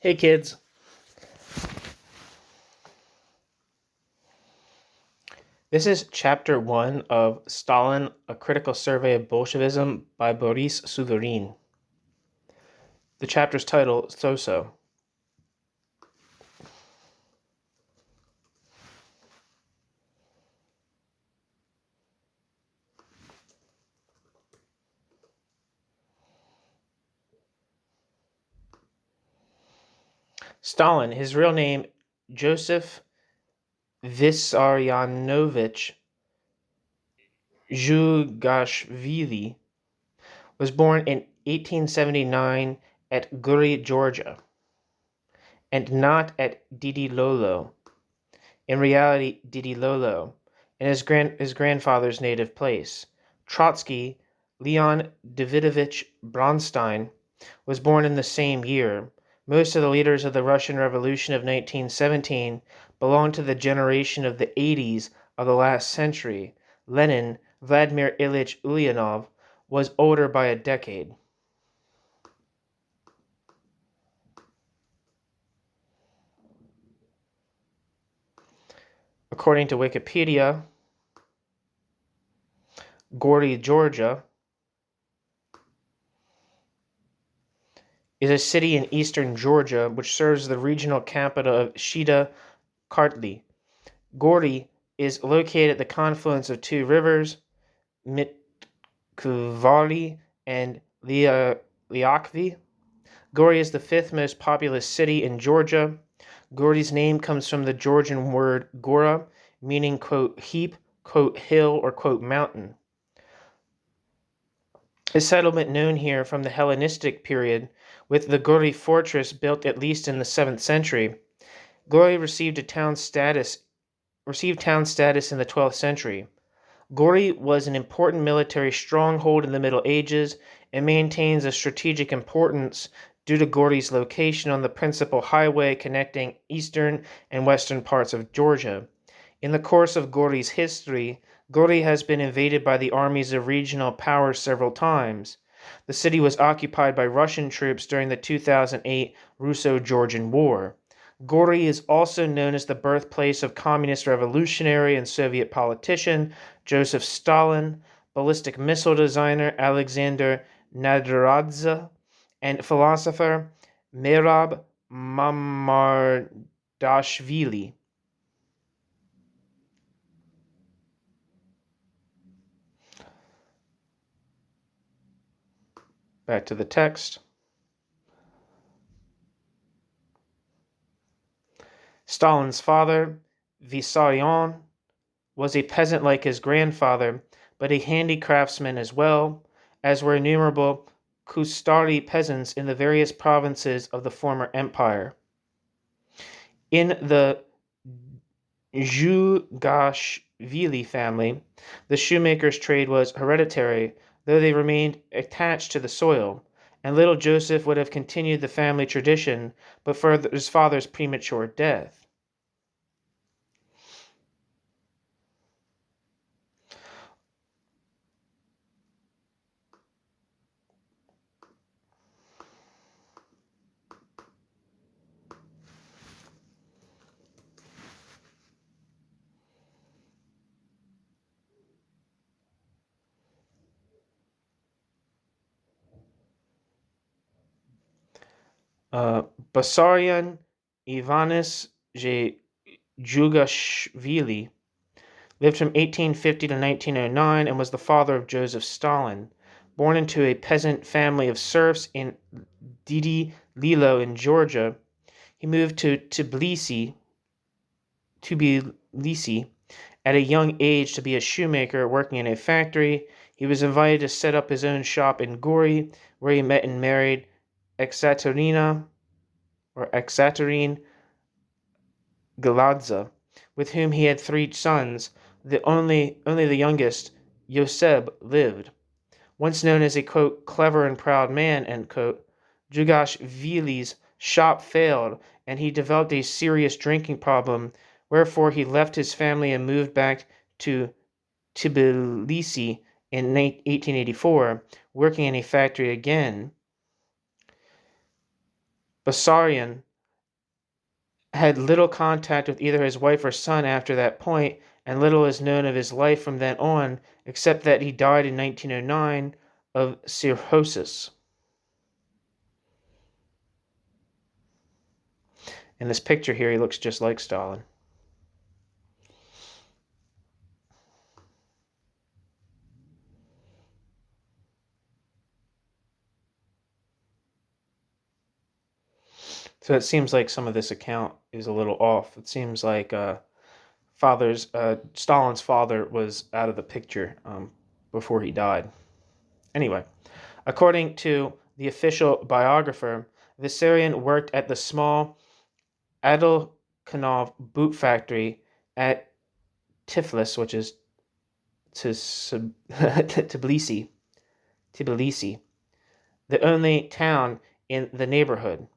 Hey kids. This is chapter 1 of Stalin, A Critical Survey of Bolshevism by Boris Souvarine. The chapter's title, Sosso. Stalin, his real name Joseph Vissarionovich Zhugashvili, was born in 1879 at Guri, Georgia, and not at Didilolo. In reality, Didilolo, in his grandfather's native place. Trotsky, Leon Davidovich Bronstein, was born in the same year. Most of the leaders of the Russian Revolution of 1917 belonged to the generation of the 80s of the last century. Lenin, Vladimir Ilyich Ulyanov, was older by a decade. According to Wikipedia, Gori, Georgia, is a city in eastern Georgia which serves the regional capital of Shida Kartli. Gori is located at the confluence of two rivers, Mitkuvali and Liakvi. Gori is the fifth most populous city in Georgia. Gori's name comes from the Georgian word gora, meaning, quote, heap, quote, hill, or, quote, mountain. A settlement known here from the Hellenistic period, with the Gori fortress built at least in the 7th century. Gori received town status in the 12th century. Gori was an important military stronghold in the Middle Ages and maintains a strategic importance due to Gori's location on the principal highway connecting eastern and western parts of Georgia. In the course of Gori's history, Gori has been invaded by the armies of regional powers several times. The city was occupied by Russian troops during the 2008 Russo-Georgian War. Gori is also known as the birthplace of communist revolutionary and Soviet politician Joseph Stalin, ballistic missile designer Alexander Naderadze, and philosopher Merab Mamardashvili. Back to the text. Stalin's father, Vissarion, was a peasant like his grandfather, but a handicraftsman as well, as were innumerable Kustari peasants in the various provinces of the former empire. In the Zhugashvili family, the shoemaker's trade was hereditary, though they remained attached to the soil, and little Joseph would have continued the family tradition but for his father's premature death. Basaryan Ivanis Jugashvili lived from 1850 to 1909 and was the father of Joseph Stalin. Born into a peasant family of serfs in Didi-Lilo in Georgia, he moved to Tbilisi at a young age to be a shoemaker working in a factory. He was invited to set up his own shop in Gori, where he met and married Ekaterine Galadze, with whom he had 3 sons. Only the youngest, Yoseb, lived. Once known as a, quote, clever and proud man, end quote, Jugashvili's shop failed, and he developed a serious drinking problem, wherefore he left his family and moved back to Tbilisi in 1884, working in a factory again. Basaryan had little contact with either his wife or son after that point, and little is known of his life from then on, except that he died in 1909 of cirrhosis. In this picture here, he looks just like Stalin. So it seems like some of this account is a little off. It seems like Stalin's father was out of the picture before he died. Anyway, according to the official biographer, Vissarion worked at the small Adolkhanov boot factory at Tiflis, which is Tbilisi, the only town in the neighborhood.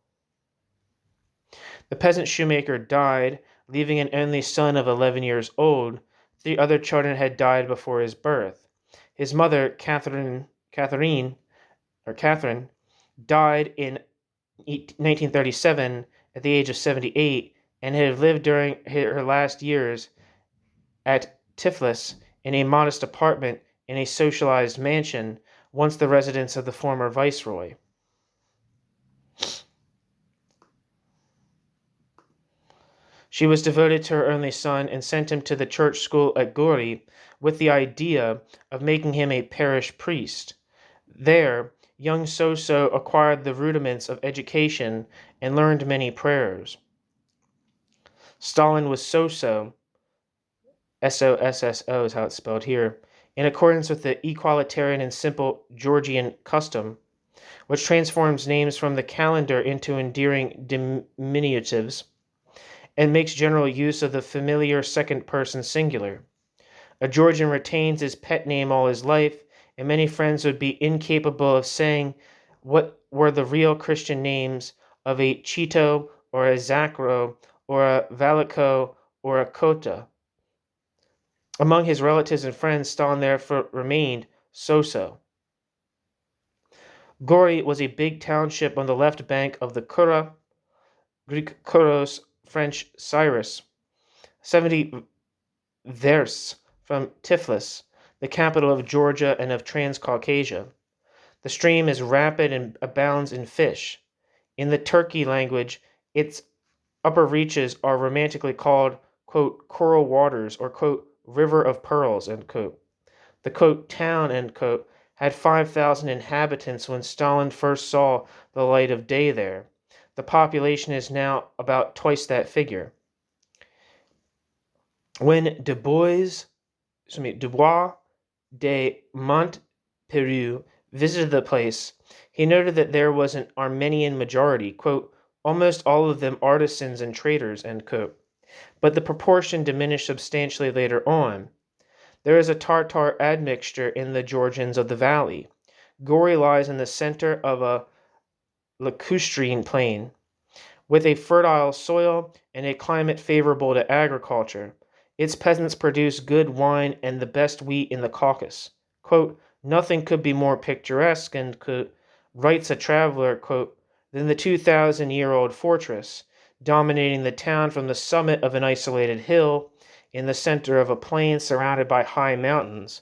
The peasant shoemaker died, leaving an only son of 11 years old. 3 other children had died before his birth. His mother, Catherine, died in 1937 at the age of 78 and had lived during her last years at Tiflis in a modest apartment in a socialized mansion, once the residence of the former viceroy. She was devoted to her only son and sent him to the church school at Gori with the idea of making him a parish priest. There, young Sosso acquired the rudiments of education and learned many prayers. Stalin was Sosso, S-O-S-S-O is how it's spelled here, in accordance with the equalitarian and simple Georgian custom, which transforms names from the calendar into endearing diminutives and makes general use of the familiar second-person singular. A Georgian retains his pet name all his life, and many friends would be incapable of saying what were the real Christian names of a Chito or a Zakro or a Valiko or a Kota. Among his relatives and friends, Stalin therefore remained Sosso. Gori was a big township on the left bank of the Kura, Greek Kuros, French Cyrus, 70 versts from Tiflis, the capital of Georgia and of Transcaucasia. The stream is rapid and abounds in fish. In the Turkey language, its upper reaches are romantically called, quote, coral waters, or, quote, river of pearls, end quote. The, quote, town, end quote, had 5,000 inhabitants when Stalin first saw the light of day there. The population is now about twice that figure. When Dubois de Montpellier visited the place, he noted that there was an Armenian majority, quote, almost all of them artisans and traders, end quote. But the proportion diminished substantially later on. There is a Tartar admixture in the Georgians of the valley. Gori lies in the center of a lacustrine plain, with a fertile soil and a climate favorable to agriculture. Its peasants produce good wine and the best wheat in the Caucasus. Quote, nothing could be more picturesque, and writes a traveler, quote, than the 2,000-year-old fortress, dominating the town from the summit of an isolated hill in the center of a plain surrounded by high mountains,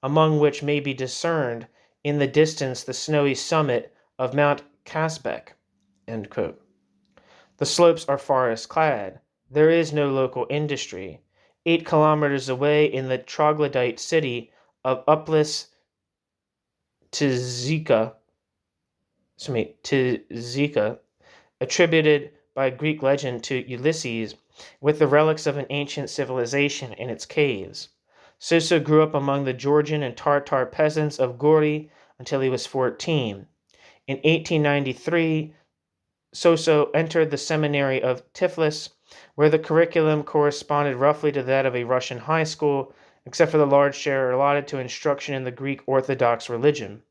among which may be discerned in the distance the snowy summit of Mount Kazbek, end quote. The slopes are forest-clad. There is no local industry. 8 kilometers away in the troglodyte city of Uplis Tzika, attributed by Greek legend to Ulysses, with the relics of an ancient civilization in its caves. Sosso grew up among the Georgian and Tartar peasants of Gori until he was 14. In 1893, Sosso entered the seminary of Tiflis, where the curriculum corresponded roughly to that of a Russian high school, except for the large share allotted to instruction in the Greek Orthodox religion.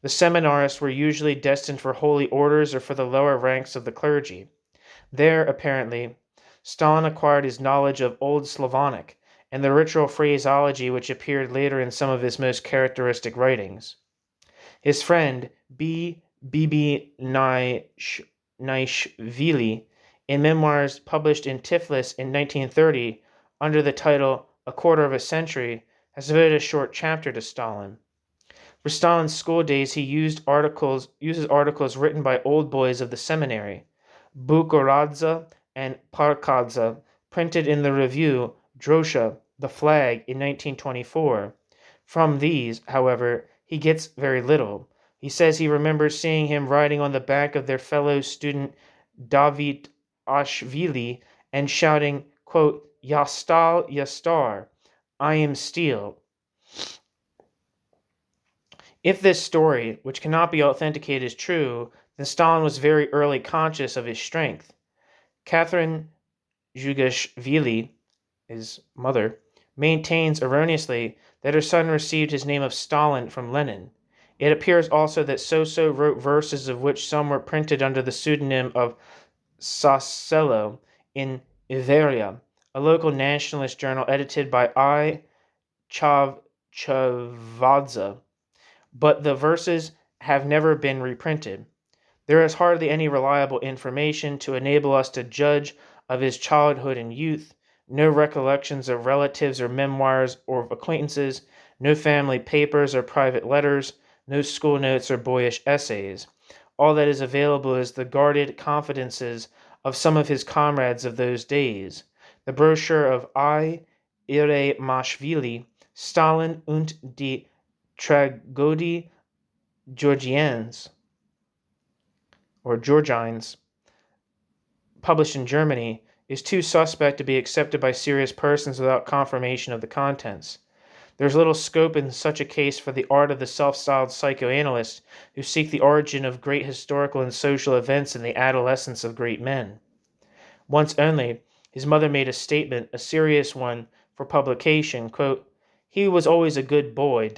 The seminarists were usually destined for holy orders or for the lower ranks of the clergy. There, apparently, Stalin acquired his knowledge of Old Slavonic and the ritual phraseology which appeared later in some of his most characteristic writings. His friend B. Bibi Naishvili In memoirs published in Tiflis in 1930 under the title A Quarter of a Century, has devoted a short chapter to Stalin. For Stalin's school days, he uses articles written by old boys of the seminary, Bukoradze and Parkadze, printed in the review Drosha, the Flag, in 1924. From these, however, he gets very little. He says he remembers seeing him riding on the back of their fellow student David Ashvili and shouting, quote, Yastal Yastar, I am steel. If this story, which cannot be authenticated, is true, then Stalin was very early conscious of his strength. Catherine Zhugashvili, his mother, maintains erroneously that her son received his name of Stalin from Lenin. It appears also that Sosso wrote verses of which some were printed under the pseudonym of Sosso in Iveria, a local nationalist journal edited by I. Chavchavadze, but the verses have never been reprinted. There is hardly any reliable information to enable us to judge of his childhood and youth, no recollections of relatives or memoirs or of acquaintances, no family papers or private letters, no school notes or boyish essays. All that is available is the guarded confidences of some of his comrades of those days. The brochure of I. Mashvili, Stalin und die Tragödie Georgiens, or Georgines, published in Germany, is too suspect to be accepted by serious persons without confirmation of the contents. There is little scope in such a case for the art of the self-styled psychoanalysts who seek the origin of great historical and social events in the adolescence of great men. Once only, his mother made a statement, a serious one, for publication, quote, He was always a good boy, ...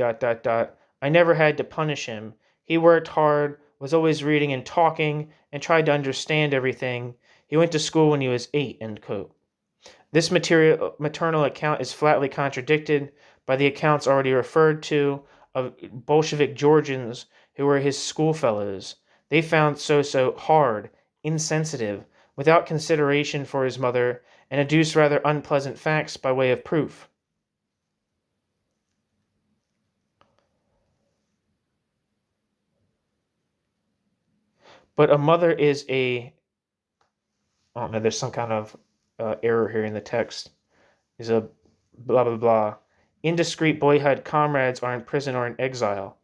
I never had to punish him. He worked hard, was always reading and talking, and tried to understand everything. He went to school when he was 8, end quote. This maternal account is flatly contradicted by the accounts already referred to of Bolshevik Georgians who were his schoolfellows. They found Sosso hard, insensitive, without consideration for his mother, and adduced rather unpleasant facts by way of proof. But a mother is I don't know, there's some kind of error here in the text. Is a blah, blah, blah. Indiscreet boyhood comrades are in prison or in exile.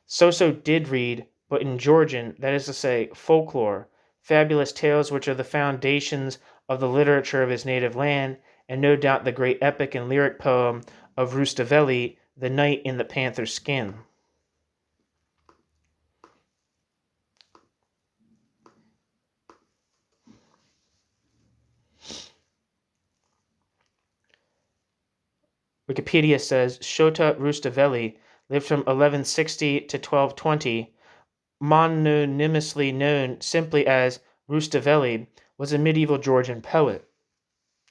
Sosso did read, but in Georgian, that is to say, folklore, fabulous tales which are the foundations of the literature of his native land, and no doubt the great epic and lyric poem of Rustaveli, The Knight in the Panther's Skin. Wikipedia says Shota Rustaveli lived from 1160 to 1220. Mononymously known simply as Rustaveli, was a medieval Georgian poet.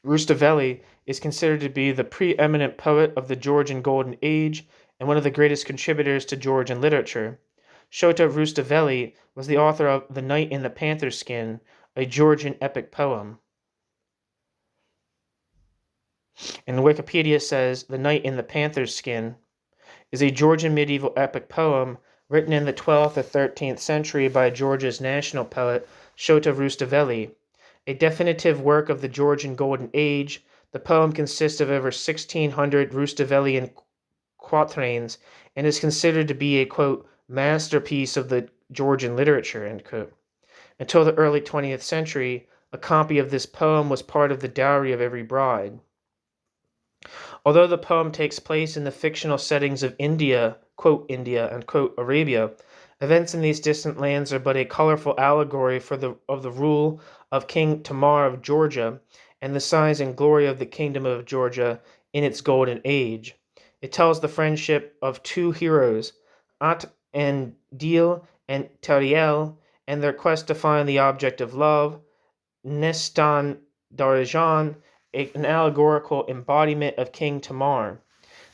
Rustaveli is considered to be the preeminent poet of the Georgian Golden Age and one of the greatest contributors to Georgian literature. Shota Rustaveli was the author of The Knight in the Panther's Skin, a Georgian epic poem. And Wikipedia says The Knight in the Panther's Skin is a Georgian medieval epic poem written in the 12th or 13th century by Georgia's national poet Shota Rustaveli. A definitive work of the Georgian Golden Age, the poem consists of over 1,600 Rustavelian quatrains and is considered to be a, quote, masterpiece of the Georgian literature, end quote. Until the early 20th century, a copy of this poem was part of the dowry of every bride. Although the poem takes place in the fictional settings of India, India, and Arabia, events in these distant lands are but a colorful allegory of the rule of King Tamar of Georgia and the size and glory of the kingdom of Georgia in its golden age. It tells the friendship of two heroes, At and Dil and Tariel, and their quest to find the object of love, Nestan Darajan, an allegorical embodiment of King Tamar.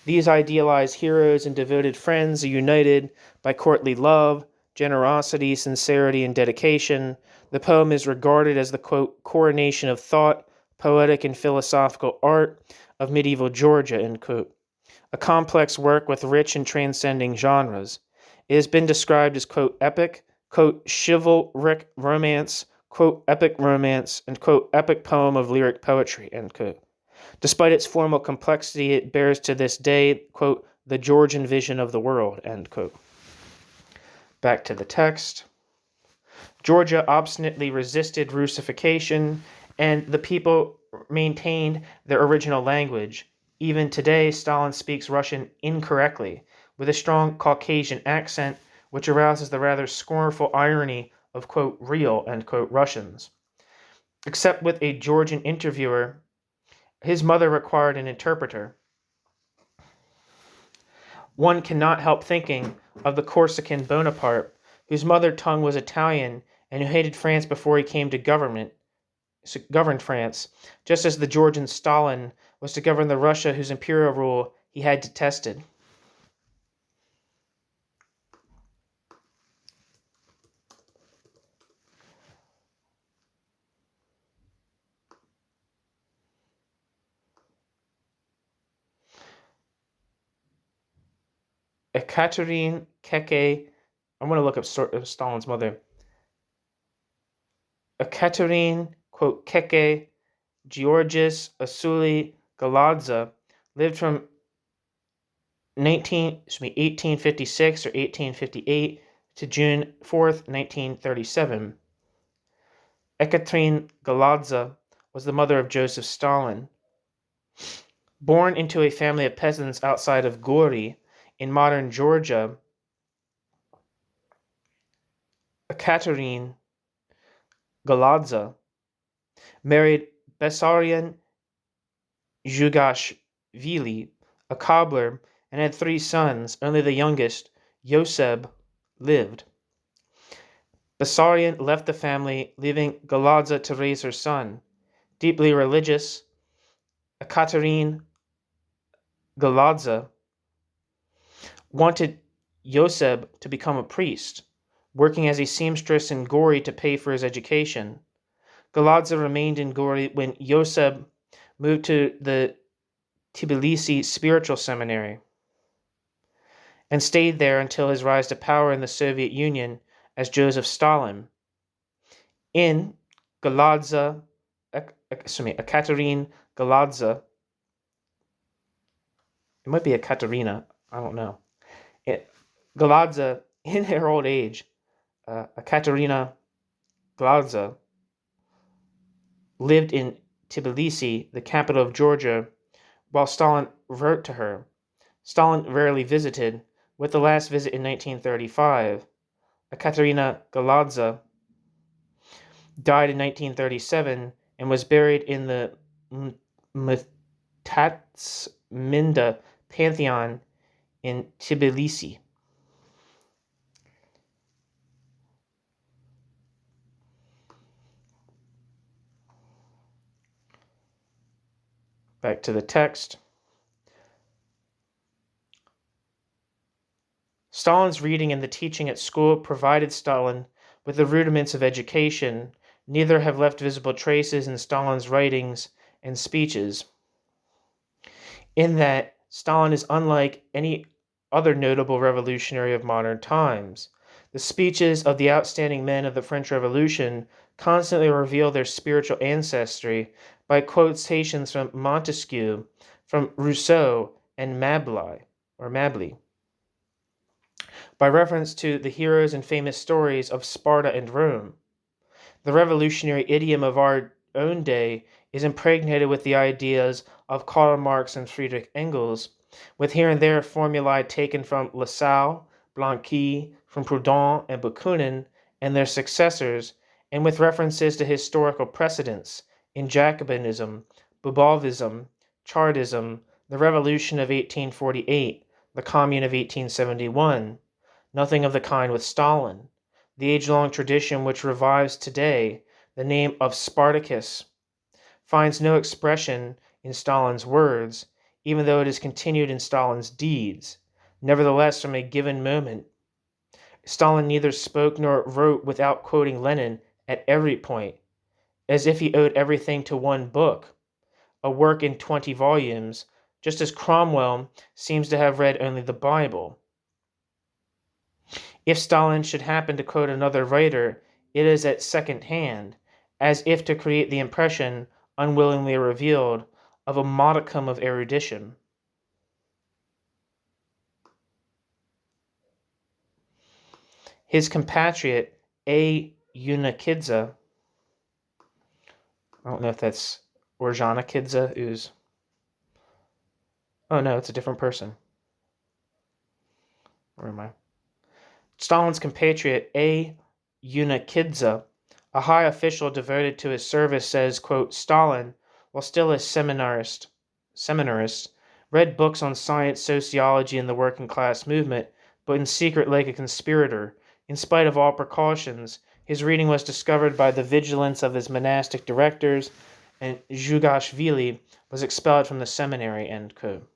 These idealized heroes and devoted friends are united by courtly love, generosity, sincerity, and dedication. The poem is regarded as the, quote, coronation of thought, poetic and philosophical art of medieval Georgia, end quote. A complex work with rich and transcending genres. It has been described as, quote, epic, quote, chivalric romance, quote, epic romance, and, quote, epic poem of lyric poetry, end quote. Despite its formal complexity, it bears to this day, quote, the Georgian vision of the world, end quote. Back to the text. Georgia obstinately resisted Russification, and the people maintained their original language. Even today, Stalin speaks Russian incorrectly, with a strong Caucasian accent, which arouses the rather scornful irony of, quote, real, end quote, Russians. Except with a Georgian interviewer, his mother required an interpreter. One cannot help thinking of the Corsican Bonaparte, whose mother tongue was Italian and who hated France before he came to governed France, just as the Georgian Stalin was to govern the Russia whose imperial rule he had detested. Ekaterine Keke, I'm going to look up Stalin's mother. Ekaterine, quote, Keke Georgis Asuli Galadza lived from 1856 or 1858 to June 4th, 1937. Ekaterine Galadza was the mother of Joseph Stalin. Born into a family of peasants outside of Gori in modern Georgia, Ekaterine Galadza married Bessarion Zhugashvili, a cobbler, and had 3 sons. Only the youngest, Yoseb, lived. Bessarion left the family, leaving Galadza to raise her son. Deeply religious, Ekaterine Galadza wanted Yoseb to become a priest, working as a seamstress in Gori to pay for his education. Galadza remained in Gori when Yoseb moved to the Tbilisi Spiritual Seminary and stayed there until his rise to power in the Soviet Union as Joseph Stalin. In Ekaterine Galadza, it might be Ekaterina, I don't know. Galadza, in her old age, Ekaterina Galadza lived in Tbilisi, the capital of Georgia, while Stalin wrote to her. Stalin rarely visited, with the last visit in 1935. Ekaterina Galadza died in 1937 and was buried in the Mtatsminda Pantheon in Tbilisi. Back to the text. Stalin's reading and the teaching at school provided Stalin with the rudiments of education. Neither have left visible traces in Stalin's writings and speeches. In that, Stalin is unlike any other notable revolutionary of modern times. The speeches of the outstanding men of the French Revolution constantly reveal their spiritual ancestry by quotations from Montesquieu, from Rousseau, and Mably, by reference to the heroes and famous stories of Sparta and Rome. The revolutionary idiom of our own day is impregnated with the ideas of Karl Marx and Friedrich Engels, with here and there formulae taken from Lassalle, Blanqui, from Proudhon and Bakunin and their successors, and with references to historical precedents in Jacobinism, Bobovism, Chartism, the Revolution of 1848, the Commune of 1871. Nothing of the kind with Stalin. The age-long tradition which revives today the name of Spartacus finds no expression in Stalin's words, even though it is continued in Stalin's deeds. Nevertheless, from a given moment, Stalin neither spoke nor wrote without quoting Lenin at every point, as if he owed everything to one book, a work in 20 volumes, just as Cromwell seems to have read only the Bible. If Stalin should happen to quote another writer, it is at second hand, as if to create the impression, unwillingly revealed, of a modicum of erudition. His compatriot, A. Unakidze, I don't know if that's Ordzhonikidze, who's... Oh no, it's a different person. Where am I? Stalin's compatriot, A. Unakidze, a high official devoted to his service, says, quote, Stalin, while still a seminarist, read books on science, sociology, and the working class movement, but in secret like a conspirator. In spite of all precautions, his reading was discovered by the vigilance of his monastic directors, and Zhugashvili was expelled from the seminary, end quote.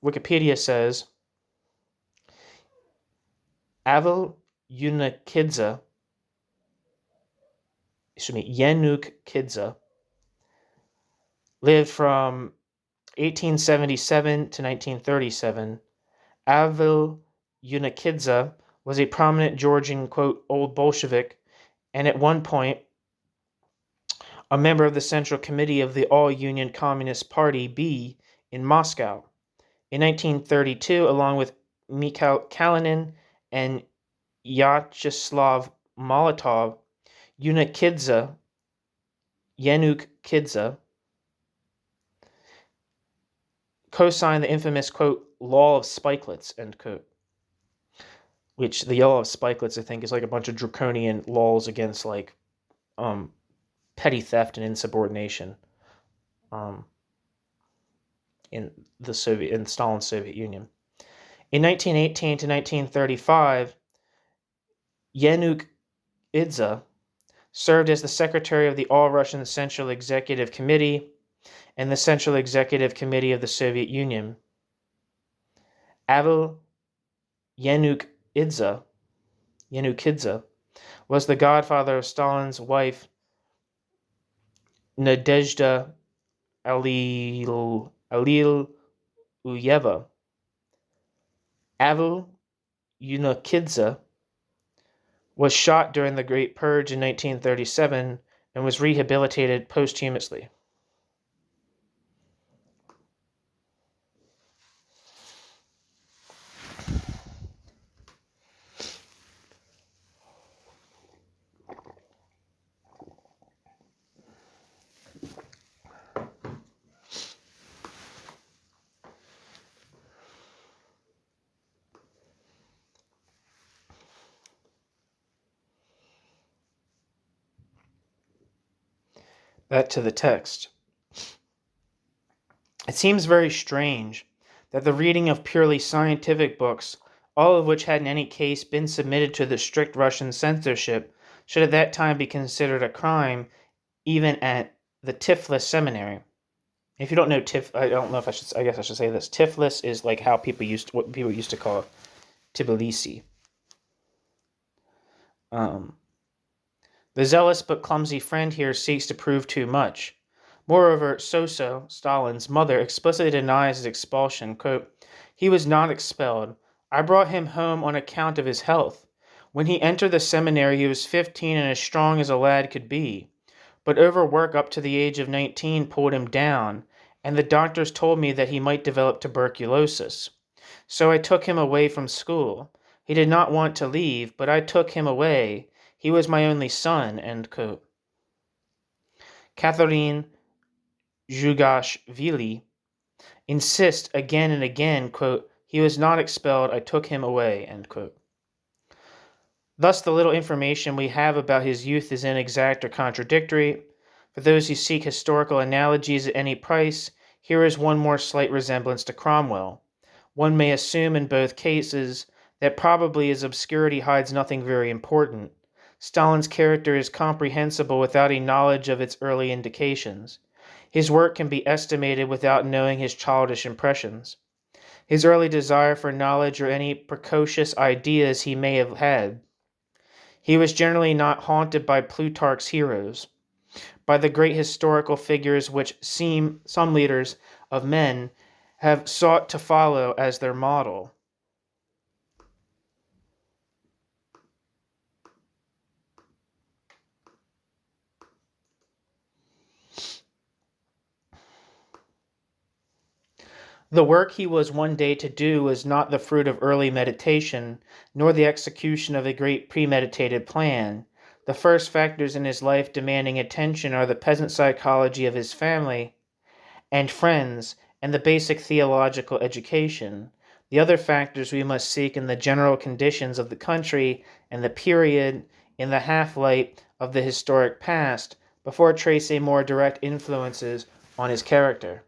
Wikipedia says, Avel Yenuk Kidze, lived from 1877 to 1937. Avel Yenukidze was a prominent Georgian, quote, old Bolshevik, and at one point a member of the Central Committee of the All-Union Communist Party, B, in Moscow. In 1932, along with Mikhail Kalinin and Vyacheslav Molotov, Yenuk Kidze, co-signed the infamous, quote, Law of Spikelets, end quote, which the Law of Spikelets, I think, is like a bunch of draconian laws against, like, petty theft and insubordination in Stalin's Soviet Union. In 1918 to 1935, Yenukidze served as the secretary of the All-Russian Central Executive Committee and the Central Executive Committee of the Soviet Union. Avel Yenukidze was the godfather of Stalin's wife, Nadezhda Aliluyeva. Avel Yenukidze was shot during the Great Purge in 1937 and was rehabilitated posthumously. Back to the text. It seems very strange that the reading of purely scientific books, all of which had in any case been submitted to the strict Russian censorship, should at that time be considered a crime, even at the Tiflis seminary. If you don't know I don't know if I guess I should say this. Tiflis is like what people used to call Tbilisi. The zealous but clumsy friend here seeks to prove too much. Moreover, Sosso, Stalin's mother, explicitly denies his expulsion. Quote, he was not expelled. I brought him home on account of his health. When he entered the seminary, he was 15 and as strong as a lad could be. But overwork up to the age of 19 pulled him down, and the doctors told me that he might develop tuberculosis. So I took him away from school. He did not want to leave, but I took him away. He was my only son, end quote. Catherine Zhugashvili insists again and again, quote, he was not expelled, I took him away, end quote. Thus, the little information we have about his youth is inexact or contradictory. For those who seek historical analogies at any price, here is one more slight resemblance to Cromwell. One may assume in both cases that probably his obscurity hides nothing very important. Stalin's character is comprehensible without a knowledge of its early indications. His work can be estimated without knowing his childish impressions. his early desire for knowledge, or any precocious ideas he may have had. He was generally not haunted by Plutarch's heroes, by the great historical figures which some leaders of men have sought to follow as their model. The work he was one day to do was not the fruit of early meditation, nor the execution of a great premeditated plan. The first factors in his life demanding attention are the peasant psychology of his family and friends, and the basic theological education. The other factors we must seek in the general conditions of the country and the period, in the half-light of the historic past, before tracing more direct influences on his character.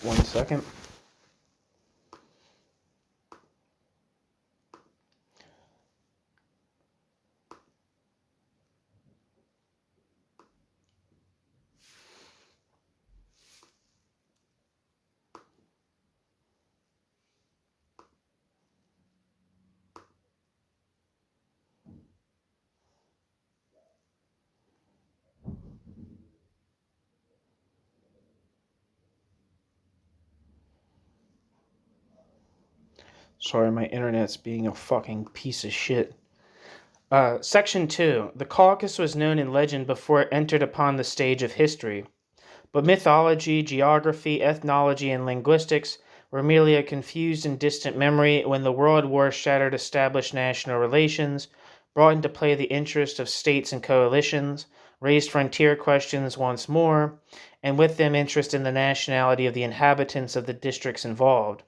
One second. Sorry, my internet's being a fucking piece of shit. Section 2. The Caucasus was known in legend before it entered upon the stage of history. But mythology, geography, ethnology, and linguistics were merely a confused and distant memory when the World War shattered established national relations, brought into play the interest of states and coalitions, raised frontier questions once more, and with them interest in the nationality of the inhabitants of the districts involved.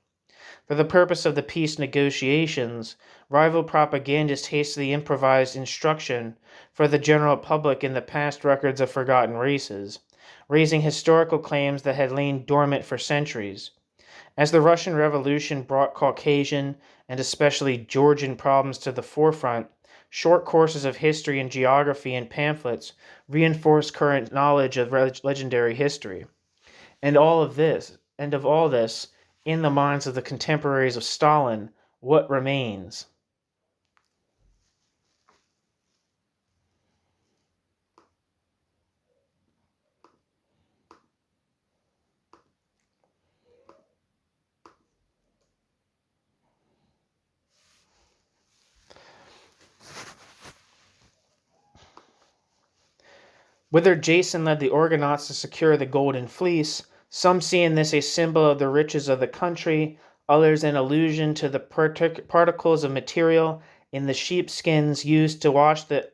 For the purpose of the peace negotiations, rival propagandists hastily improvised instruction for the general public in the past records of forgotten races, raising historical claims that had lain dormant for centuries. As the Russian Revolution brought Caucasian and especially Georgian problems to the forefront, short courses of history and geography and pamphlets reinforced current knowledge of legendary history. And of all this, in the minds of the contemporaries of Stalin, what remains? Whither Jason led the Argonauts to secure the Golden Fleece, some see in this a symbol of the riches of the country, others an allusion to the particles of material in the sheepskins used to wash the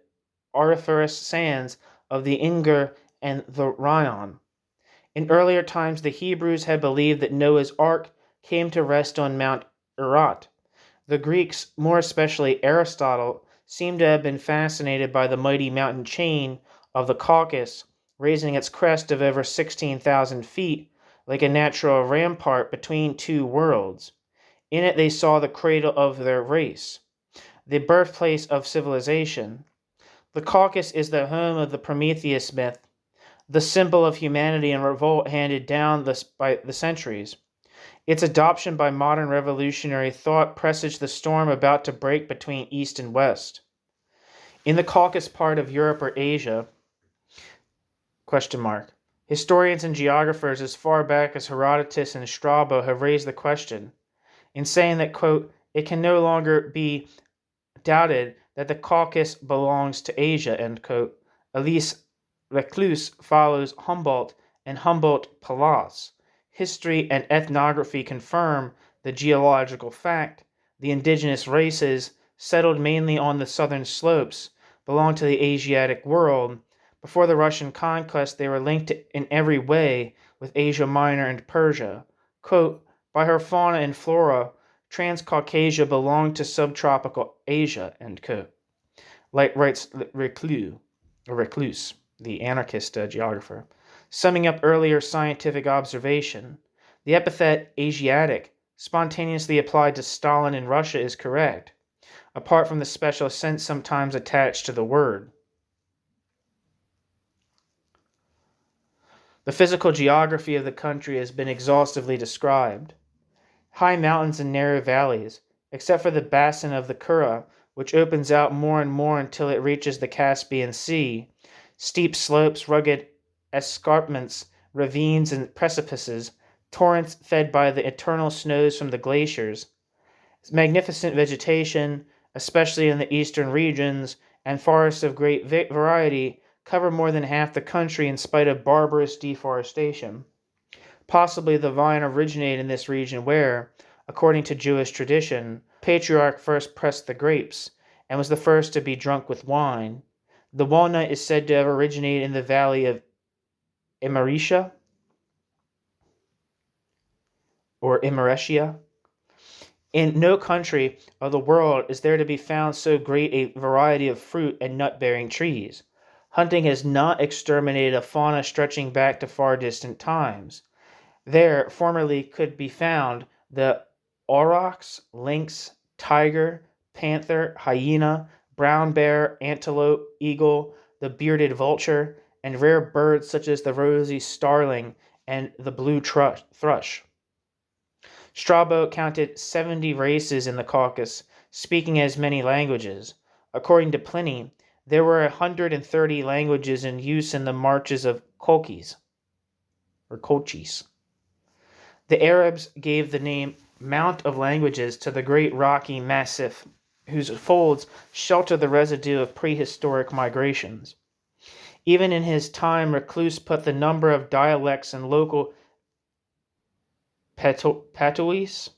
auriferous sands of the Inger and the Rhine. In earlier times, the Hebrews had believed that Noah's Ark came to rest on Mount Ararat. The Greeks, more especially Aristotle, seem to have been fascinated by the mighty mountain chain of the Caucasus, raising its crest of over 16,000 feet, like a natural rampart between two worlds. In it they saw the cradle of their race, the birthplace of civilization. The Caucasus is the home of the Prometheus myth, the symbol of humanity and revolt handed down by the centuries. Its adoption by modern revolutionary thought presaged the storm about to break between East and West. In the Caucasus part of Europe or Asia, historians and geographers as far back as Herodotus and Strabo have raised the question, in saying that, quote, it can no longer be doubted that the Caucasus belongs to Asia, end quote. Elise Reclus follows Humboldt and Humboldt Pallas. History and ethnography confirm the geological fact. The indigenous races, settled mainly on the southern slopes, belong to the Asiatic world. Before the Russian conquest, they were linked in every way with Asia Minor and Persia. Quote, by her fauna and flora, Transcaucasia belonged to subtropical Asia, end quote. Like writes Reclus, the anarchist geographer. Summing up earlier scientific observation, the epithet Asiatic, spontaneously applied to Stalin in Russia, is correct, apart from the special sense sometimes attached to the word. The physical geography of the country has been exhaustively described. High mountains and narrow valleys, except for the basin of the Kura, which opens out more and more until it reaches the Caspian Sea, steep slopes, rugged escarpments, ravines and precipices, torrents fed by the eternal snows from the glaciers, magnificent vegetation, especially in the eastern regions, and forests of great variety cover more than half the country in spite of barbarous deforestation. Possibly the vine originated in this region where, according to Jewish tradition, Patriarch first pressed the grapes and was the first to be drunk with wine. The walnut is said to have originated in the valley of Imarisha or Imaretia. In no country of the world is there to be found so great a variety of fruit and nut-bearing trees. Hunting has not exterminated a fauna stretching back to far distant times. There formerly could be found the aurochs, lynx, tiger, panther, hyena, brown bear, antelope, eagle, the bearded vulture, and rare birds such as the rosy starling and the blue thrush. Strabo counted 70 races in the Caucasus, speaking as many languages. According to Pliny, there were 130 languages in use in the marches of Colchis. The Arabs gave the name Mount of Languages to the great rocky massif, whose folds shelter the residue of prehistoric migrations. Even in his time, Reclus put the number of dialects and local patois, Patois,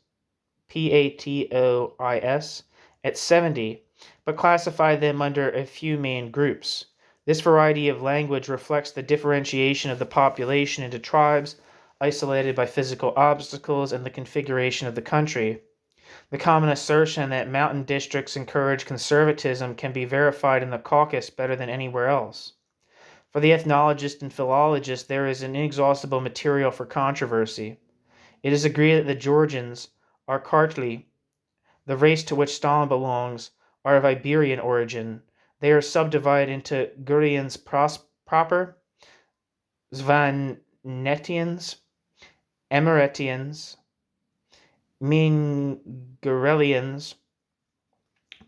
at 70, but classified them under a few main groups. This variety of language reflects the differentiation of the population into tribes, isolated by physical obstacles and the configuration of the country. The common assertion that mountain districts encourage conservatism can be verified in the Caucasus better than anywhere else. For the ethnologist and philologist, there is an inexhaustible material for controversy. It is agreed that the Georgians are Kartli, the race to which Stalin belongs, are of Iberian origin. They are subdivided into Gurians proper, Svanetians, Emiratians, Mingarelians,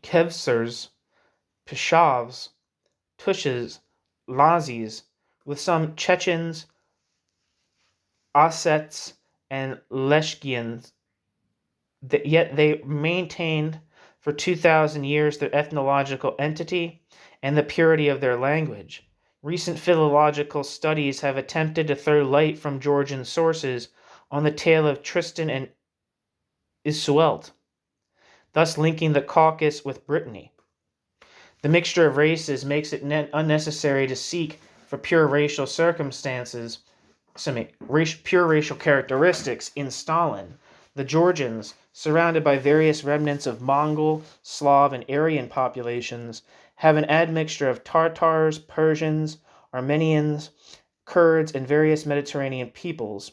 Kevsers, Peshavs, Tushes, Lazis, with some Chechens, Ossets, and Leshkians. Yet they maintained for 2,000 years their ethnological entity and the purity of their language. Recent philological studies have attempted to throw light from Georgian sources on the tale of Tristan and Iseult, thus linking the Caucasus with Brittany. The mixture of races makes it unnecessary to seek for pure racial characteristics in Stalin. The Georgians, surrounded by various remnants of Mongol, Slav, and Aryan populations, have an admixture of Tartars, Persians, Armenians, Kurds, and various Mediterranean peoples.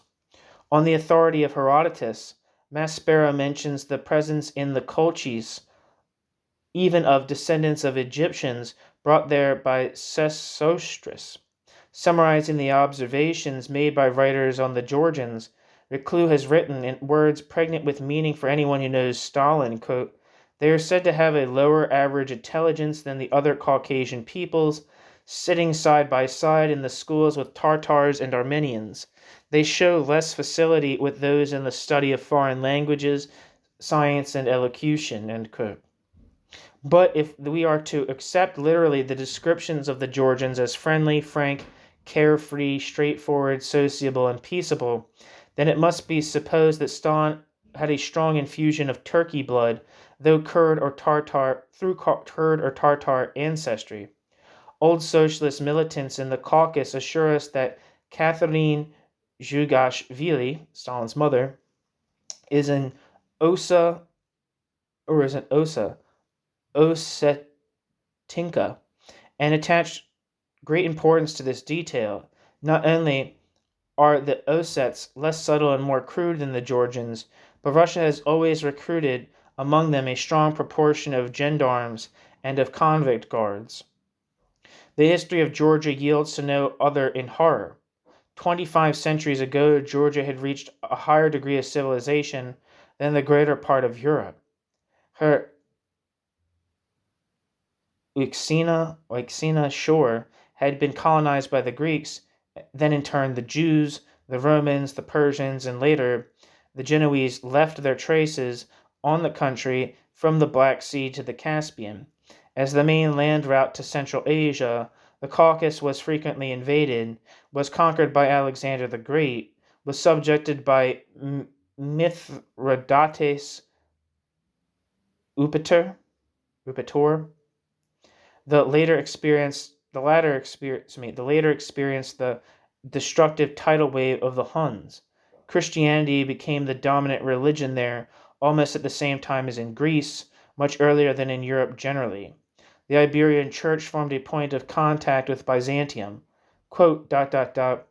On the authority of Herodotus, Maspero mentions the presence in the Colchis even of descendants of Egyptians brought there by Sesostris. Summarizing the observations made by writers on the Georgians, Reclus has written in words pregnant with meaning for anyone who knows Stalin, quote, "They are said to have a lower average intelligence than the other Caucasian peoples, sitting side by side in the schools with Tartars and Armenians. They show less facility with those in the study of foreign languages, science, and elocution," end quote. But if we are to accept literally the descriptions of the Georgians as friendly, frank, carefree, straightforward, sociable, and peaceable, then it must be supposed that Stalin had a strong infusion of Turkey blood, through Kurd or Tartar ancestry. Old socialist militants in the Caucasus assure us that Catherine Zhugashvili, Stalin's mother, is an Ossetinka, and attached great importance to this detail. Not only are the Ossets, less subtle and more crude than the Georgians, but Russia has always recruited among them a strong proportion of gendarmes and of convict guards. The history of Georgia yields to no other in horror. 25 centuries ago, Georgia had reached a higher degree of civilization than the greater part of Europe. Her Euxina shore had been colonized by the Greeks, then in turn the Jews, the Romans, the Persians, and later the Genoese left their traces on the country from the Black Sea to the Caspian. As the main land route to Central Asia, the Caucasus was frequently invaded, was conquered by Alexander the Great, was subjected by Mithridates Upator, the later experienced the destructive tidal wave of the Huns. Christianity became the dominant religion there almost at the same time as in Greece, much earlier than in Europe generally. The Iberian Church formed a point of contact with Byzantium. Quote, There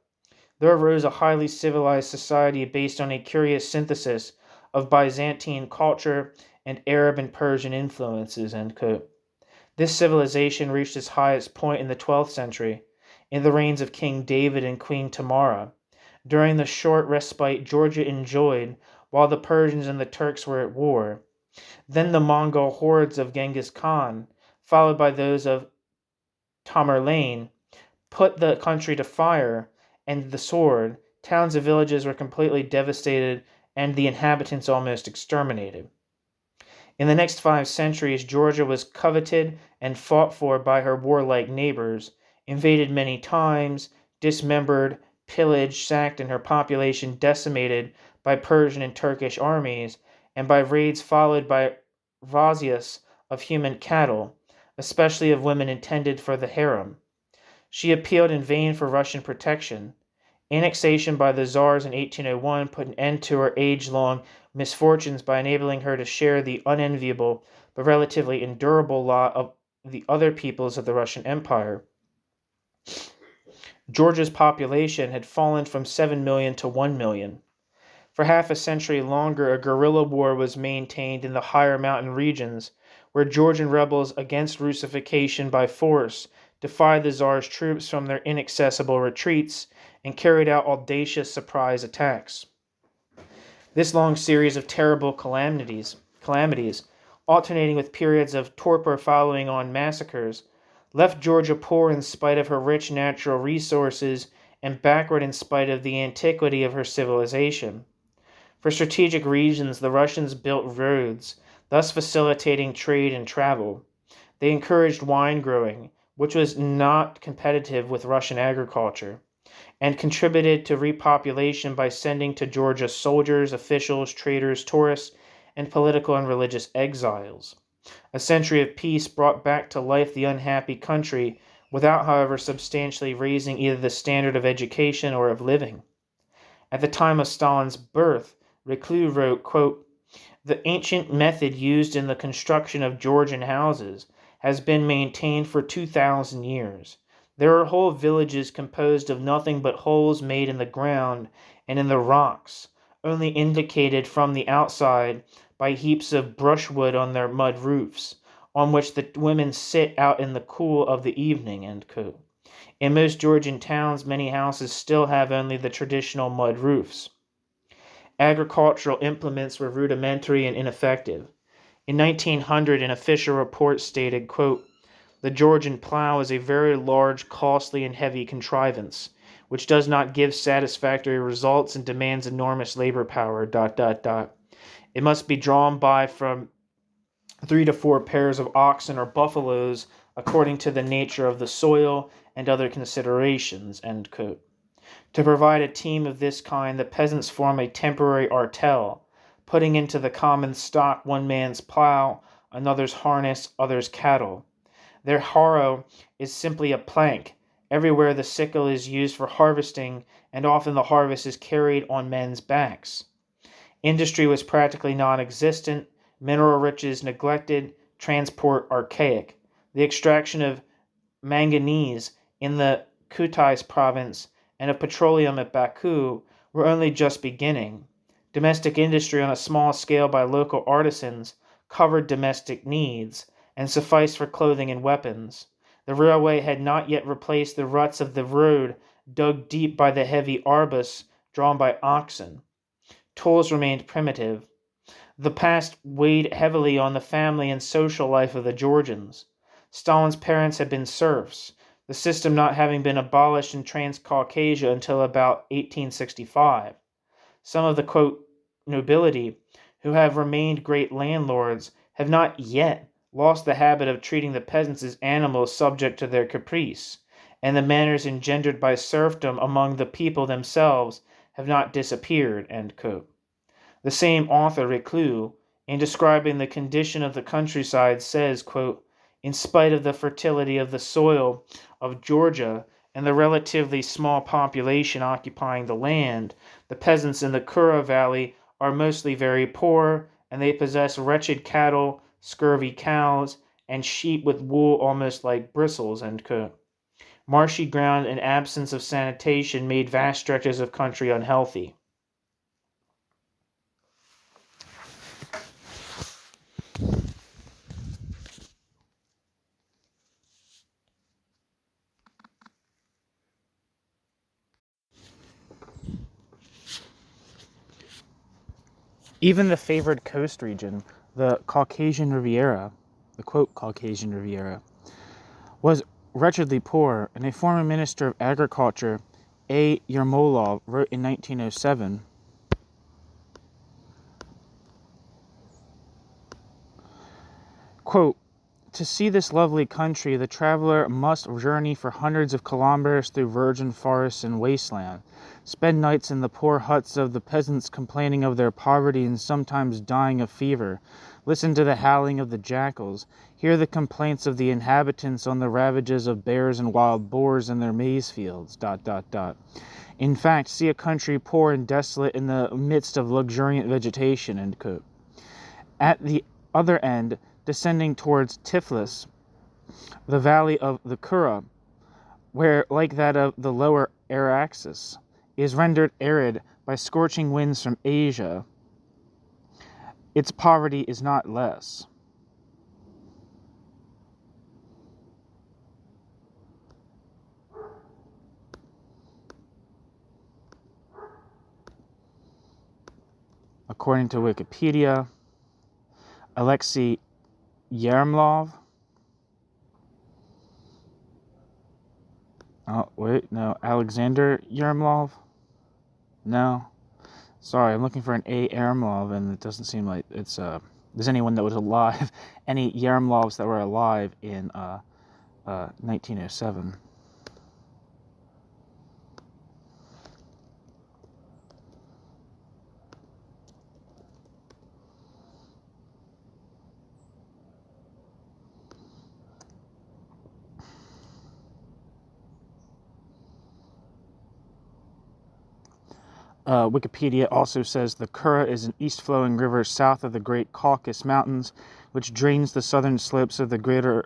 arose a highly civilized society based on a curious synthesis of Byzantine culture and Arab and Persian influences, end quote. This civilization reached its highest point in the 12th century, in the reigns of King David and Queen Tamara. During the short respite Georgia enjoyed while the Persians and the Turks were at war. Then the Mongol hordes of Genghis Khan, followed by those of Tamerlane, put the country to fire and the sword. Towns and villages were completely devastated and the inhabitants almost exterminated. In the next 5 centuries, Georgia was coveted and fought for by her warlike neighbors, invaded many times, dismembered, pillaged, sacked, and her population decimated by Persian and Turkish armies, and by raids followed by razzias of human cattle, especially of women intended for the harem. She appealed in vain for Russian protection. Annexation by the Tsars in 1801 put an end to her age-long misfortunes by enabling her to share the unenviable but relatively endurable lot of the other peoples of the Russian Empire. Georgia's population had fallen from 7 million to 1 million. For half a century longer, a guerrilla war was maintained in the higher mountain regions, where Georgian rebels against Russification by force defied the Tsar's troops from their inaccessible retreats and carried out audacious surprise attacks. This long series of terrible calamities, alternating with periods of torpor following on massacres, left Georgia poor in spite of her rich natural resources and backward in spite of the antiquity of her civilization. For strategic reasons, the Russians built roads, thus facilitating trade and travel. They encouraged wine growing, which was not competitive with Russian agriculture, and contributed to repopulation by sending to Georgia soldiers, officials, traders, tourists, and political and religious exiles. A century of peace brought back to life the unhappy country without, however, substantially raising either the standard of education or of living. At the time of Stalin's birth, Reclus wrote, quote, The ancient method used in the construction of Georgian houses has been maintained for 2,000 years. There are whole villages composed of nothing but holes made in the ground and in the rocks, only indicated from the outside by heaps of brushwood on their mud roofs, on which the women sit out in the cool of the evening, end quote. In most Georgian towns, many houses still have only the traditional mud roofs. Agricultural implements were rudimentary and ineffective. In 1900, an official report stated, quote, The Georgian plow is a very large, costly, and heavy contrivance, which does not give satisfactory results and demands enormous labor power, ... It must be drawn by from 3 to 4 pairs of oxen or buffaloes according to the nature of the soil and other considerations, end quote. To provide a team of this kind, the peasants form a temporary artel, putting into the common stock one man's plow, another's harness, others' cattle. Their harrow is simply a plank. Everywhere the sickle is used for harvesting, and often the harvest is carried on men's backs. Industry was practically non-existent, mineral riches neglected, transport archaic. The extraction of manganese in the Kutais province and of petroleum at Baku were only just beginning. Domestic industry on a small scale by local artisans covered domestic needs and sufficed for clothing and weapons. The railway had not yet replaced the ruts of the road dug deep by the heavy arbus drawn by oxen. Tools remained primitive. The past weighed heavily on the family and social life of the Georgians. Stalin's parents had been serfs, the system not having been abolished in Transcaucasia until about 1865. Some of the, quote, nobility, who have remained great landlords, have not yet lost the habit of treating the peasants as animals subject to their caprice, and the manners engendered by serfdom among the people themselves have not disappeared, end quote. The same author, Reclus, in describing the condition of the countryside, says, quote, in spite of the fertility of the soil of Georgia and the relatively small population occupying the land, the peasants in the Kura Valley are mostly very poor, and they possess wretched cattle, scurvy cows, and sheep with wool almost like bristles, end quote. Marshy ground and absence of sanitation made vast stretches of country unhealthy. Even the favored coast region, the Caucasian Riviera, the quote Caucasian Riviera, was wretchedly poor, and a former minister of agriculture, A. Yermolov, wrote in 1907, quote, to see this lovely country, the traveler must journey for hundreds of kilometers through virgin forests and wasteland, spend nights in the poor huts of the peasants complaining of their poverty and sometimes dying of fever, listen to the howling of the jackals, hear the complaints of the inhabitants on the ravages of bears and wild boars in their maize fields, ... In fact, see a country poor and desolate in the midst of luxuriant vegetation, end quote. At the other end, descending towards Tiflis, the valley of the Kura, where, like that of the lower Araxes, is rendered arid by scorching winds from Asia, its poverty is not less. According to Wikipedia, Alexei Yermolov. Oh, wait, no. Alexander Yermolov? No. Sorry, I'm looking for an A. Yermolov, and it doesn't seem like it's, there's anyone that was alive, any Yermolovs that were alive in 1907. Wikipedia also says the Kura is an east-flowing river south of the Great Caucasus Mountains, which drains the southern slopes of the Greater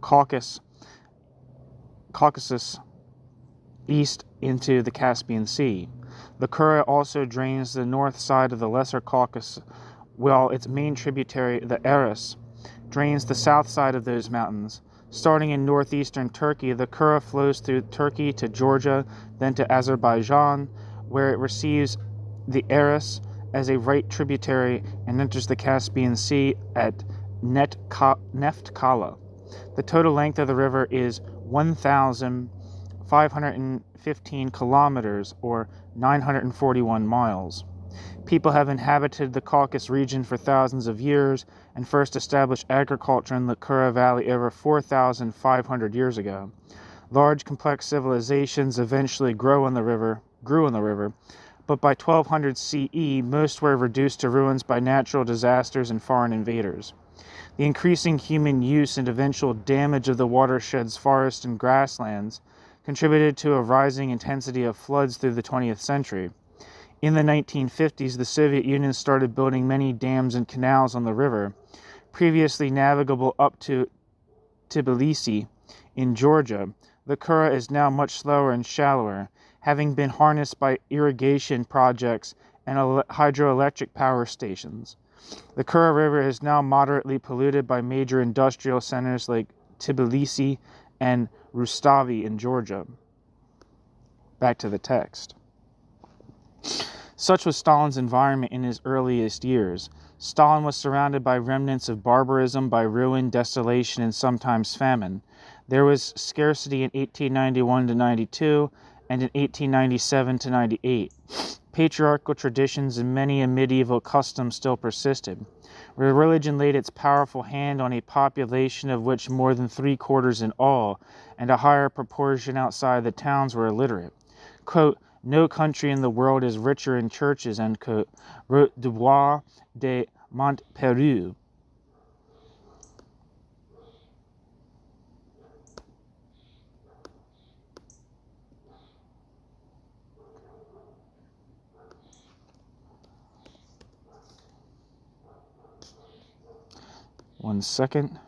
Caucasus east into the Caspian Sea. The Kura also drains the north side of the Lesser Caucasus, while its main tributary, the Aras, drains the south side of those mountains. Starting in northeastern Turkey, the Kura flows through Turkey to Georgia, then to Azerbaijan, where it receives the Aras as a right tributary and enters the Caspian Sea at Neftkala. The total length of the river is 1,515 kilometers, or 941 miles. People have inhabited the Caucasus region for thousands of years and first established agriculture in the Kura Valley over 4,500 years ago. Large, complex civilizations eventually grew on the river, but by 1200 CE, most were reduced to ruins by natural disasters and foreign invaders. The increasing human use and eventual damage of the watersheds, forests, and grasslands contributed to a rising intensity of floods through the 20th century. In the 1950s, the Soviet Union started building many dams and canals on the river, previously navigable up to Tbilisi in Georgia. The Kura is now much slower and shallower, having been harnessed by irrigation projects and hydroelectric power stations. The Kura River is now moderately polluted by major industrial centers like Tbilisi and Rustavi in Georgia. Back to the text. Such was Stalin's environment in his earliest years. Stalin was surrounded by remnants of barbarism, by ruin, desolation, and sometimes famine. There was scarcity in 1891 to 92 and in 1897 to 98. Patriarchal traditions and many medieval customs still persisted. Where religion laid its powerful hand on a population of which more than 3/4 in all, and a higher proportion outside the towns were illiterate. Quote, "No country in the world is richer in churches," end quote, wrote Dubois de Montpellier. One second.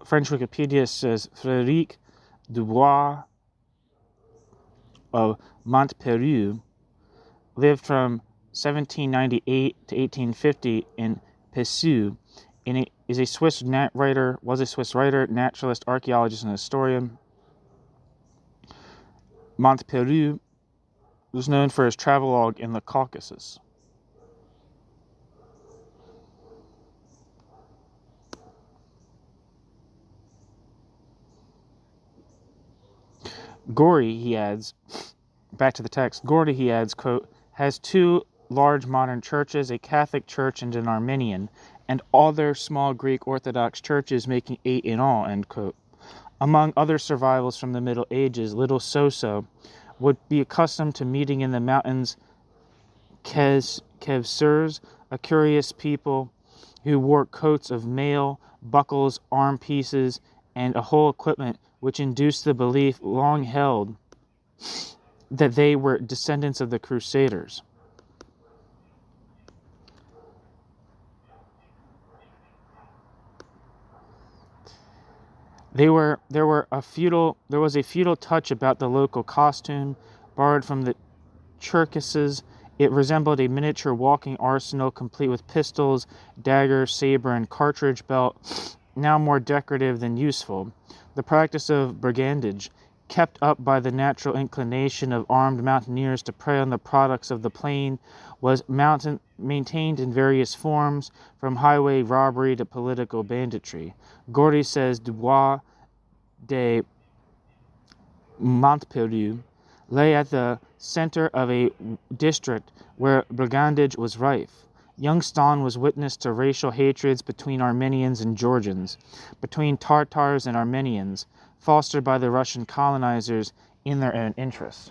French Wikipedia says Frédéric Dubois of Montpellier lived from 1798 to 1850 in Pessu. Was a Swiss writer, naturalist, archaeologist, and historian. Montpellier was known for his travelogue in the Caucasus. Gori, he adds, back to the text, Gori, he adds, quote, has two large modern churches, a Catholic church and an Armenian, and other small Greek Orthodox churches, making 8 in all, end quote. Among other survivals from the Middle Ages, little Sosso would be accustomed to meeting in the mountains Kevsurs, a curious people who wore coats of mail, buckles, arm pieces, and a whole equipment which induced the belief long held that they were descendants of the Crusaders. There was a feudal touch about the local costume, borrowed from the Cherkesses. It resembled a miniature walking arsenal complete with pistols, dagger, saber, and cartridge belt, now more decorative than useful. The practice of brigandage, kept up by the natural inclination of armed mountaineers to prey on the products of the plain, was maintained in various forms, from highway robbery to political banditry. Gori says Dubois de Montpellier lay at the center of a district where brigandage was rife. Young Stalin was witness to racial hatreds between Armenians and Georgians, between Tartars and Armenians, fostered by the Russian colonizers in their own interests.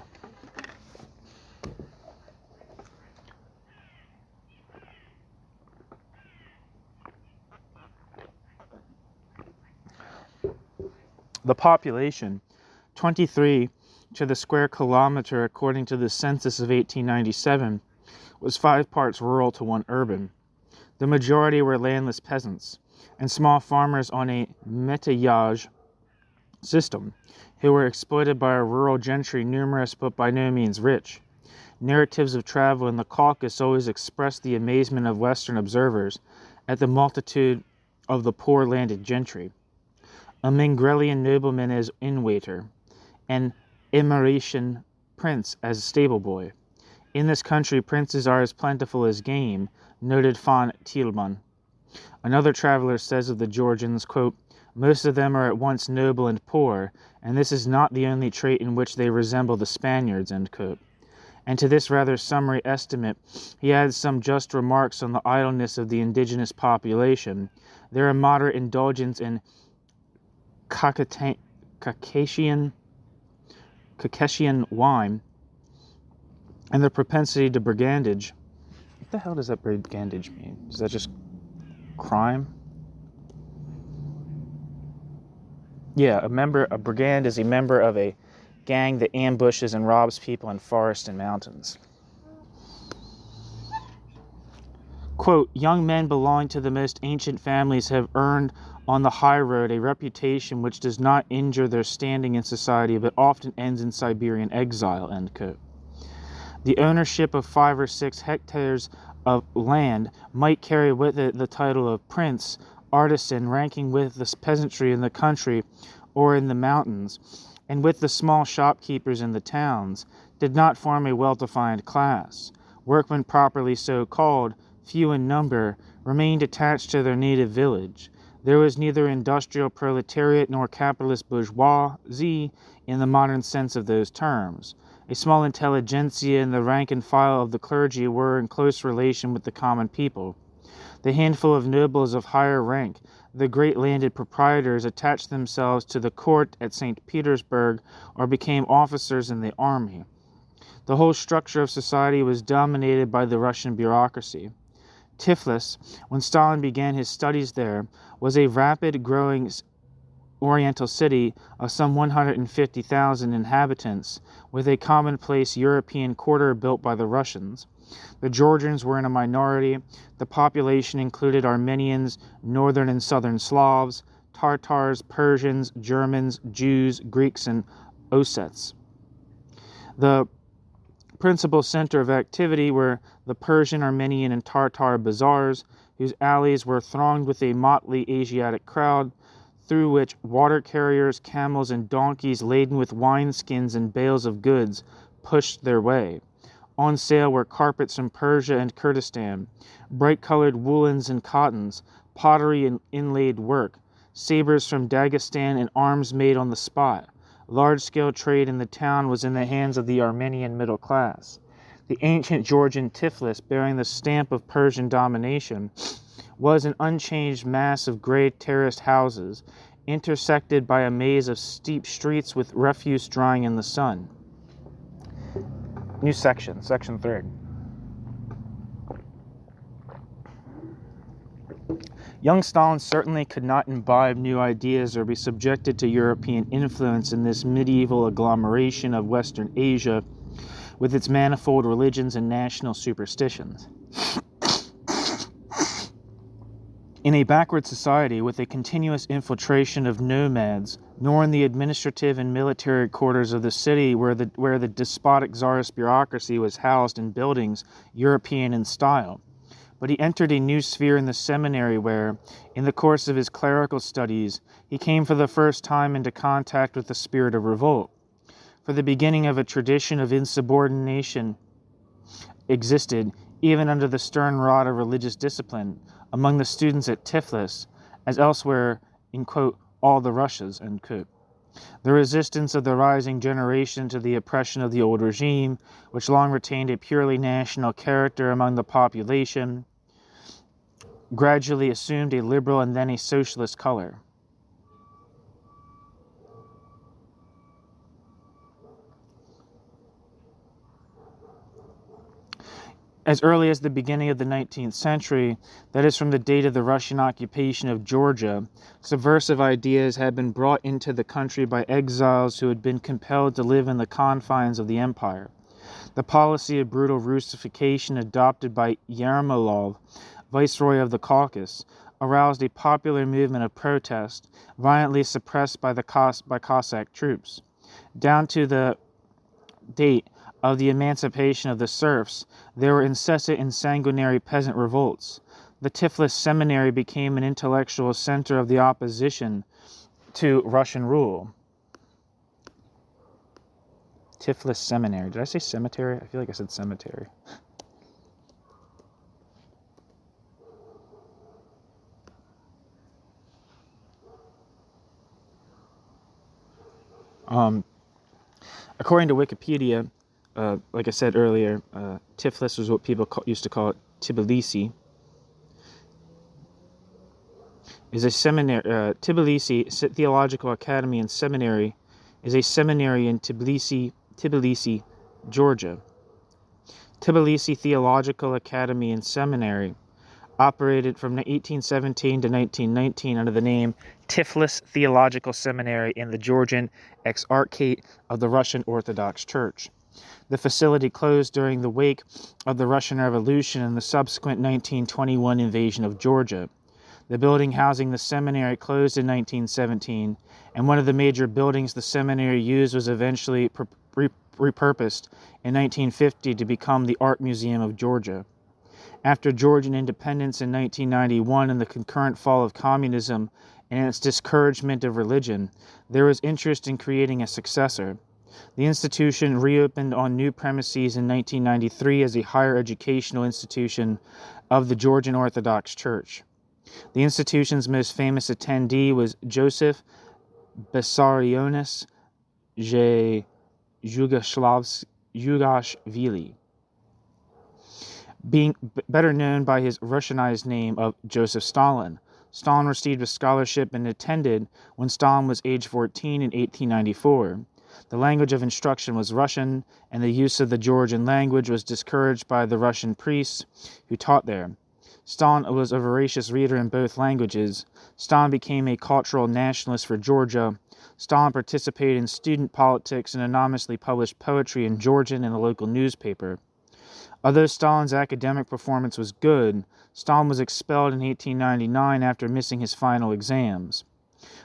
The population, 23 to the square kilometer according to the census of 1897, was 5 parts rural to 1 urban. The majority were landless peasants and small farmers on a métayage system, who were exploited by a rural gentry numerous but by no means rich. Narratives of travel in the Caucasus always expressed the amazement of Western observers at the multitude of the poor landed gentry. A Mingrelian nobleman as inn-waiter, an Emiratian prince as stable boy. In this country, princes are as plentiful as game, noted von Thielmann. Another traveler says of the Georgians, quote, "Most of them are at once noble and poor, and this is not the only trait in which they resemble the Spaniards," end quote. And to this rather summary estimate, he adds some just remarks on the idleness of the indigenous population, their immoderate indulgence in Caucasian wine, and their propensity to brigandage. What the hell does that brigandage mean? Is that just crime? Yeah, a brigand is a member of a gang that ambushes and robs people in forests and mountains. Quote, "Young men belonging to the most ancient families have earned on the high road a reputation which does not injure their standing in society but often ends in Siberian exile," end quote. The ownership of 5 or 6 hectares of land might carry with it the title of prince, artisan, ranking with the peasantry in the country or in the mountains, and with the small shopkeepers in the towns, did not form a well-defined class. Workmen properly so called, few in number, remained attached to their native village. There was neither industrial proletariat nor capitalist bourgeoisie in the modern sense of those terms. A small intelligentsia and the rank and file of the clergy were in close relation with the common people. The handful of nobles of higher rank, the great landed proprietors, attached themselves to the court at St. Petersburg or became officers in the army. The whole structure of society was dominated by the Russian bureaucracy. Tiflis, when Stalin began his studies there, was a rapid growing oriental city of some 150,000 inhabitants, with a commonplace European quarter built by the Russians. The Georgians were in a minority. The population included Armenians, northern and southern Slavs, Tartars, Persians, Germans, Jews, Greeks, and Ossets. The principal center of activity were the Persian, Armenian, and Tartar bazaars, whose alleys were thronged with a motley Asiatic crowd, through which water carriers, camels, and donkeys laden with wineskins and bales of goods pushed their way. On sale were carpets from Persia and Kurdistan, bright-colored woolens and cottons, pottery and inlaid work, sabers from Dagestan, and arms made on the spot. Large-scale trade in the town was in the hands of the Armenian middle class. The ancient Georgian Tiflis, bearing the stamp of Persian domination, was an unchanged mass of gray terraced houses, intersected by a maze of steep streets with refuse drying in the sun. New section, section 3. Young Stalin certainly could not imbibe new ideas or be subjected to European influence in this medieval agglomeration of Western Asia with its manifold religions and national superstitions. In a backward society with a continuous infiltration of nomads, nor in the administrative and military quarters of the city where the despotic czarist bureaucracy was housed in buildings European in style, but he entered a new sphere in the seminary where, in the course of his clerical studies, he came for the first time into contact with the spirit of revolt. For the beginning of a tradition of insubordination existed, even under the stern rod of religious discipline, among the students at Tiflis, as elsewhere in, quote, all the Russias, end quote. The resistance of the rising generation to the oppression of the old regime, which long retained a purely national character among the population, gradually assumed a liberal and then a socialist color. As early as the beginning of the 19th century, that is from the date of the Russian occupation of Georgia, subversive ideas had been brought into the country by exiles who had been compelled to live in the confines of the empire. The policy of brutal Russification adopted by Yermolov, viceroy of the Caucasus, aroused a popular movement of protest, violently suppressed by Cossack troops. Down to the date of the emancipation of the serfs, there were incessant and sanguinary peasant revolts. The Tiflis seminary became an intellectual center of the opposition to Russian rule. Tiflis seminary. Did I say cemetery? I feel like I said cemetery. According to Wikipedia, like I said earlier, Tiflis was what people used to call it Tbilisi. Is a seminary. Tbilisi Theological Academy and Seminary is a seminary in Tbilisi, Georgia. Tbilisi Theological Academy and Seminary operated from 1817 to 1919 under the name Tiflis Theological Seminary in the Georgian Exarchate of the Russian Orthodox Church. The facility closed during the wake of the Russian Revolution and the subsequent 1921 invasion of Georgia. The building housing the seminary closed in 1917, and one of the major buildings the seminary used was eventually repurposed in 1950 to become the Art Museum of Georgia. After Georgian independence in 1991 and the concurrent fall of communism and its discouragement of religion, there was interest in creating a successor. The institution reopened on new premises in 1993 as a higher educational institution of the Georgian Orthodox Church. The institution's most famous attendee was Joseph Bessarionis Jugashvili, being better known by his Russianized name of Joseph Stalin. Stalin received a scholarship and attended when Stalin was age 14 in 1894. The language of instruction was Russian, and the use of the Georgian language was discouraged by the Russian priests who taught there. Stalin was a voracious reader in both languages. Stalin became a cultural nationalist for Georgia. Stalin participated in student politics and anonymously published poetry in Georgian in a local newspaper. Although Stalin's academic performance was good, Stalin was expelled in 1899 after missing his final exams.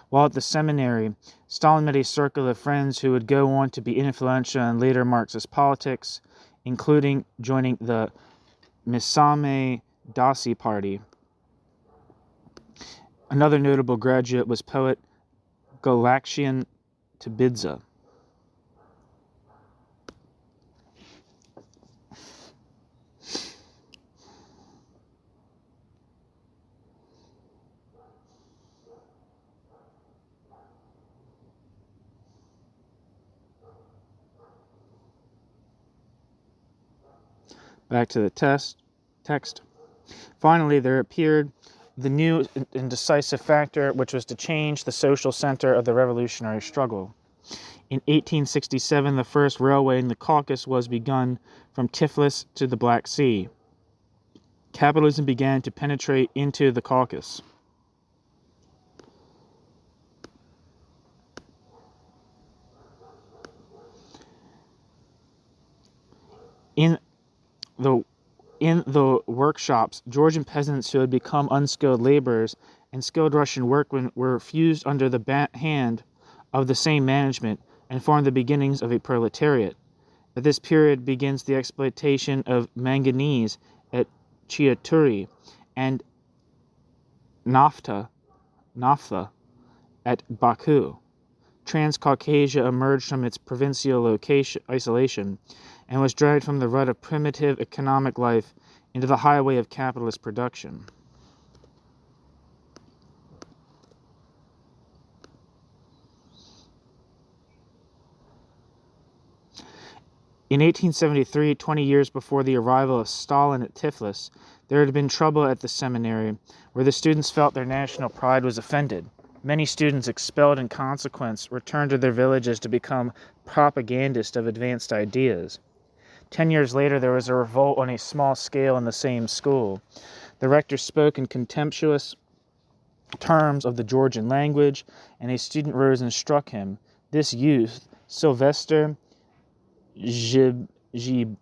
While at the seminary, Stalin met a circle of friends who would go on to be influential in later Marxist politics, including joining the Misame Dasi Party. Another notable graduate was poet Galakshian Tibidza. Back to the text. Finally, there appeared the new and decisive factor, which was to change the social center of the revolutionary struggle. In 1867, the first railway in the Caucasus was begun from Tiflis to the Black Sea. Capitalism began to penetrate into the Caucasus. In the workshops, Georgian peasants who had become unskilled laborers and skilled Russian workmen were fused under the hand of the same management and formed the beginnings of a proletariat. At this period begins the exploitation of manganese at Chiaturi and naphtha at Baku. Transcaucasia emerged from its provincial isolation and was dragged from the rut of primitive economic life into the highway of capitalist production. In 1873, 20 years before the arrival of Stalin at Tiflis, there had been trouble at the seminary, where the students felt their national pride was offended. Many students, expelled in consequence, returned to their villages to become propagandists of advanced ideas. 10 years later, there was a revolt on a small scale in the same school. The rector spoke in contemptuous terms of the Georgian language, and a student rose and struck him. This youth, Sylvester Zhibladze,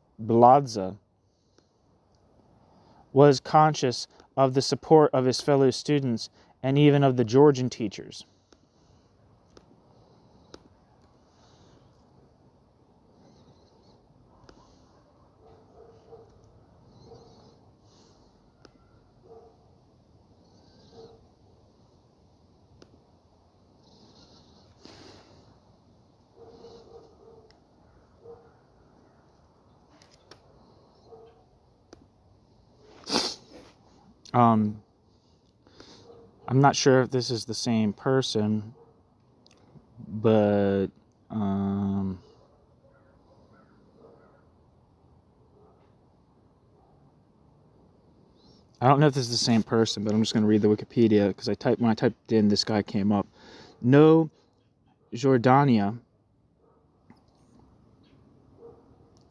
was conscious of the support of his fellow students and even of the Georgian teachers. I'm not sure if this is the same person, but I don't know if this is the same person, but I'm just going to read the Wikipedia because when I typed in, this guy came up. No Jordania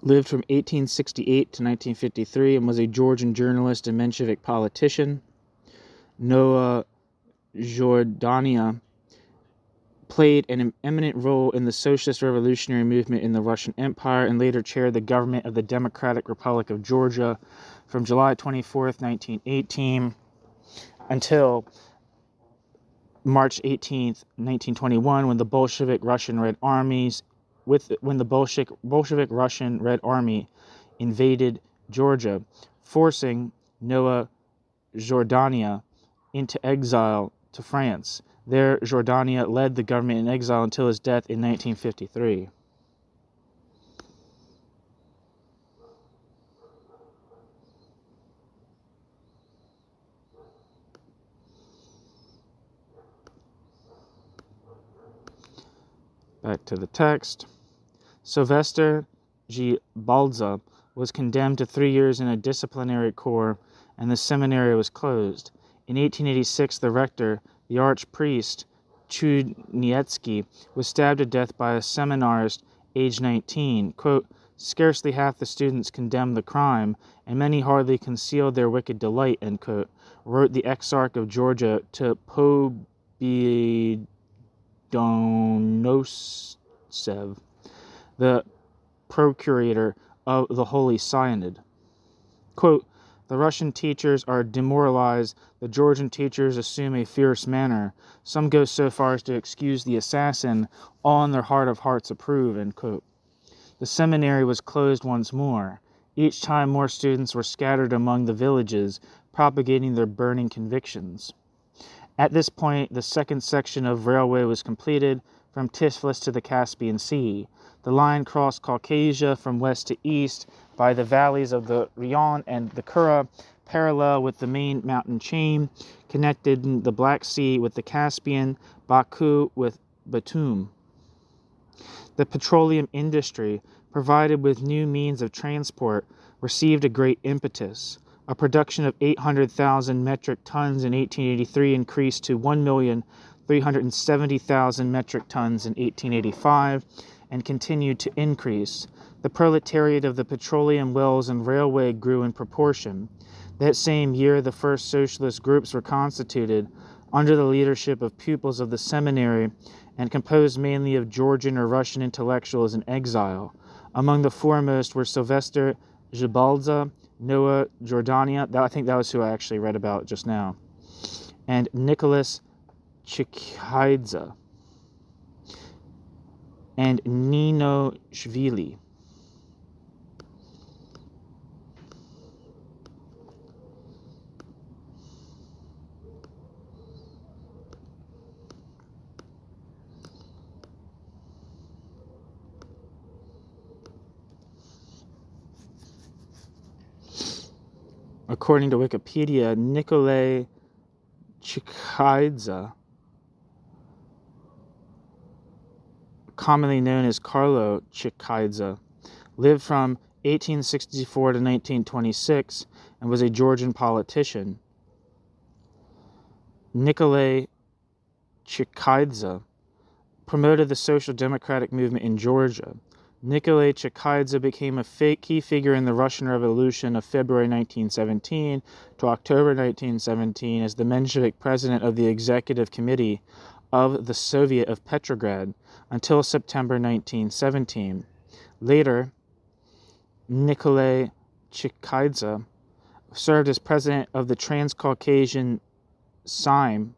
lived from 1868 to 1953 and was a Georgian journalist and Menshevik politician. Noah Jordania played an eminent role in the socialist revolutionary movement in the Russian Empire and later chaired the government of the Democratic Republic of Georgia from July 24th, 1918 until March 18th, 1921, when the Bolshevik Russian Red Army invaded Georgia, forcing Noah Jordania into exile to France. There, Jordania led the government in exile until his death in 1953. Back to the text. Sylvester G. Baldza was condemned to 3 years in a disciplinary corps, and the seminary was closed. In 1886, the rector, the archpriest Chudnietsky, was stabbed to death by a seminarist aged 19. Quote, "Scarcely half the students condemned the crime, and many hardly concealed their wicked delight," end quote, wrote the Exarch of Georgia to Pobiedonostsev, the procurator of the Holy Synod. Quote, "The Russian teachers are demoralized. The Georgian teachers assume a fierce manner. Some go so far as to excuse the assassin. All in their heart of hearts approve," end quote. The seminary was closed once more. Each time more students were scattered among the villages, propagating their burning convictions. At this point, the second section of railway was completed from Tiflis to the Caspian Sea. The line crossed Caucasia from west to east by the valleys of the Rion and the Kura, parallel with the main mountain chain, connected the Black Sea with the Caspian, Baku with Batum. The petroleum industry, provided with new means of transport, received a great impetus. A production of 800,000 metric tons in 1883 increased to 1,370,000 metric tons in 1885 and continued to increase. The proletariat of the petroleum wells and railway grew in proportion. That same year, the first socialist groups were constituted under the leadership of pupils of the seminary and composed mainly of Georgian or Russian intellectuals in exile. Among the foremost were Sylvester Zhibaldza, Noah Jordania, I think that was who I actually read about just now, and Nicholas Chikhaidze, and Nino Shvili. According to Wikipedia, Nikolai Chikhaidze, commonly known as Carlo Chikhaidze, lived from 1864 to 1926 and was a Georgian politician. Nikolai Chikhaidze promoted the social democratic movement in Georgia. Nikolai Chikhaidze became a key figure in the Russian Revolution of February 1917 to October 1917 as the Menshevik president of the Executive Committee of the Soviet of Petrograd until September 1917. Later, Nikolai Chikhaidze served as president of the Transcaucasian Sejm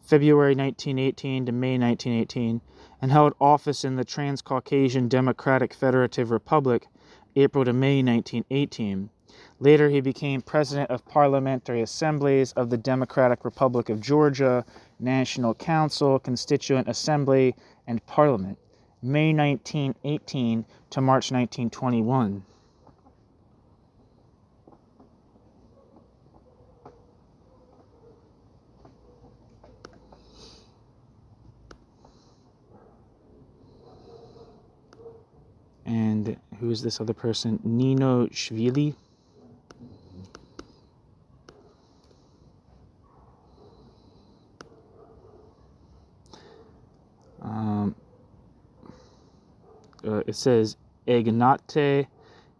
February 1918 to May 1918, and held office in the Transcaucasian Democratic Federative Republic April to May 1918. Later, he became president of parliamentary assemblies of the Democratic Republic of Georgia, National Council, Constituent Assembly, and Parliament, May 1918 to March 1921. who is this other person? Ninoshvili. It says Ignate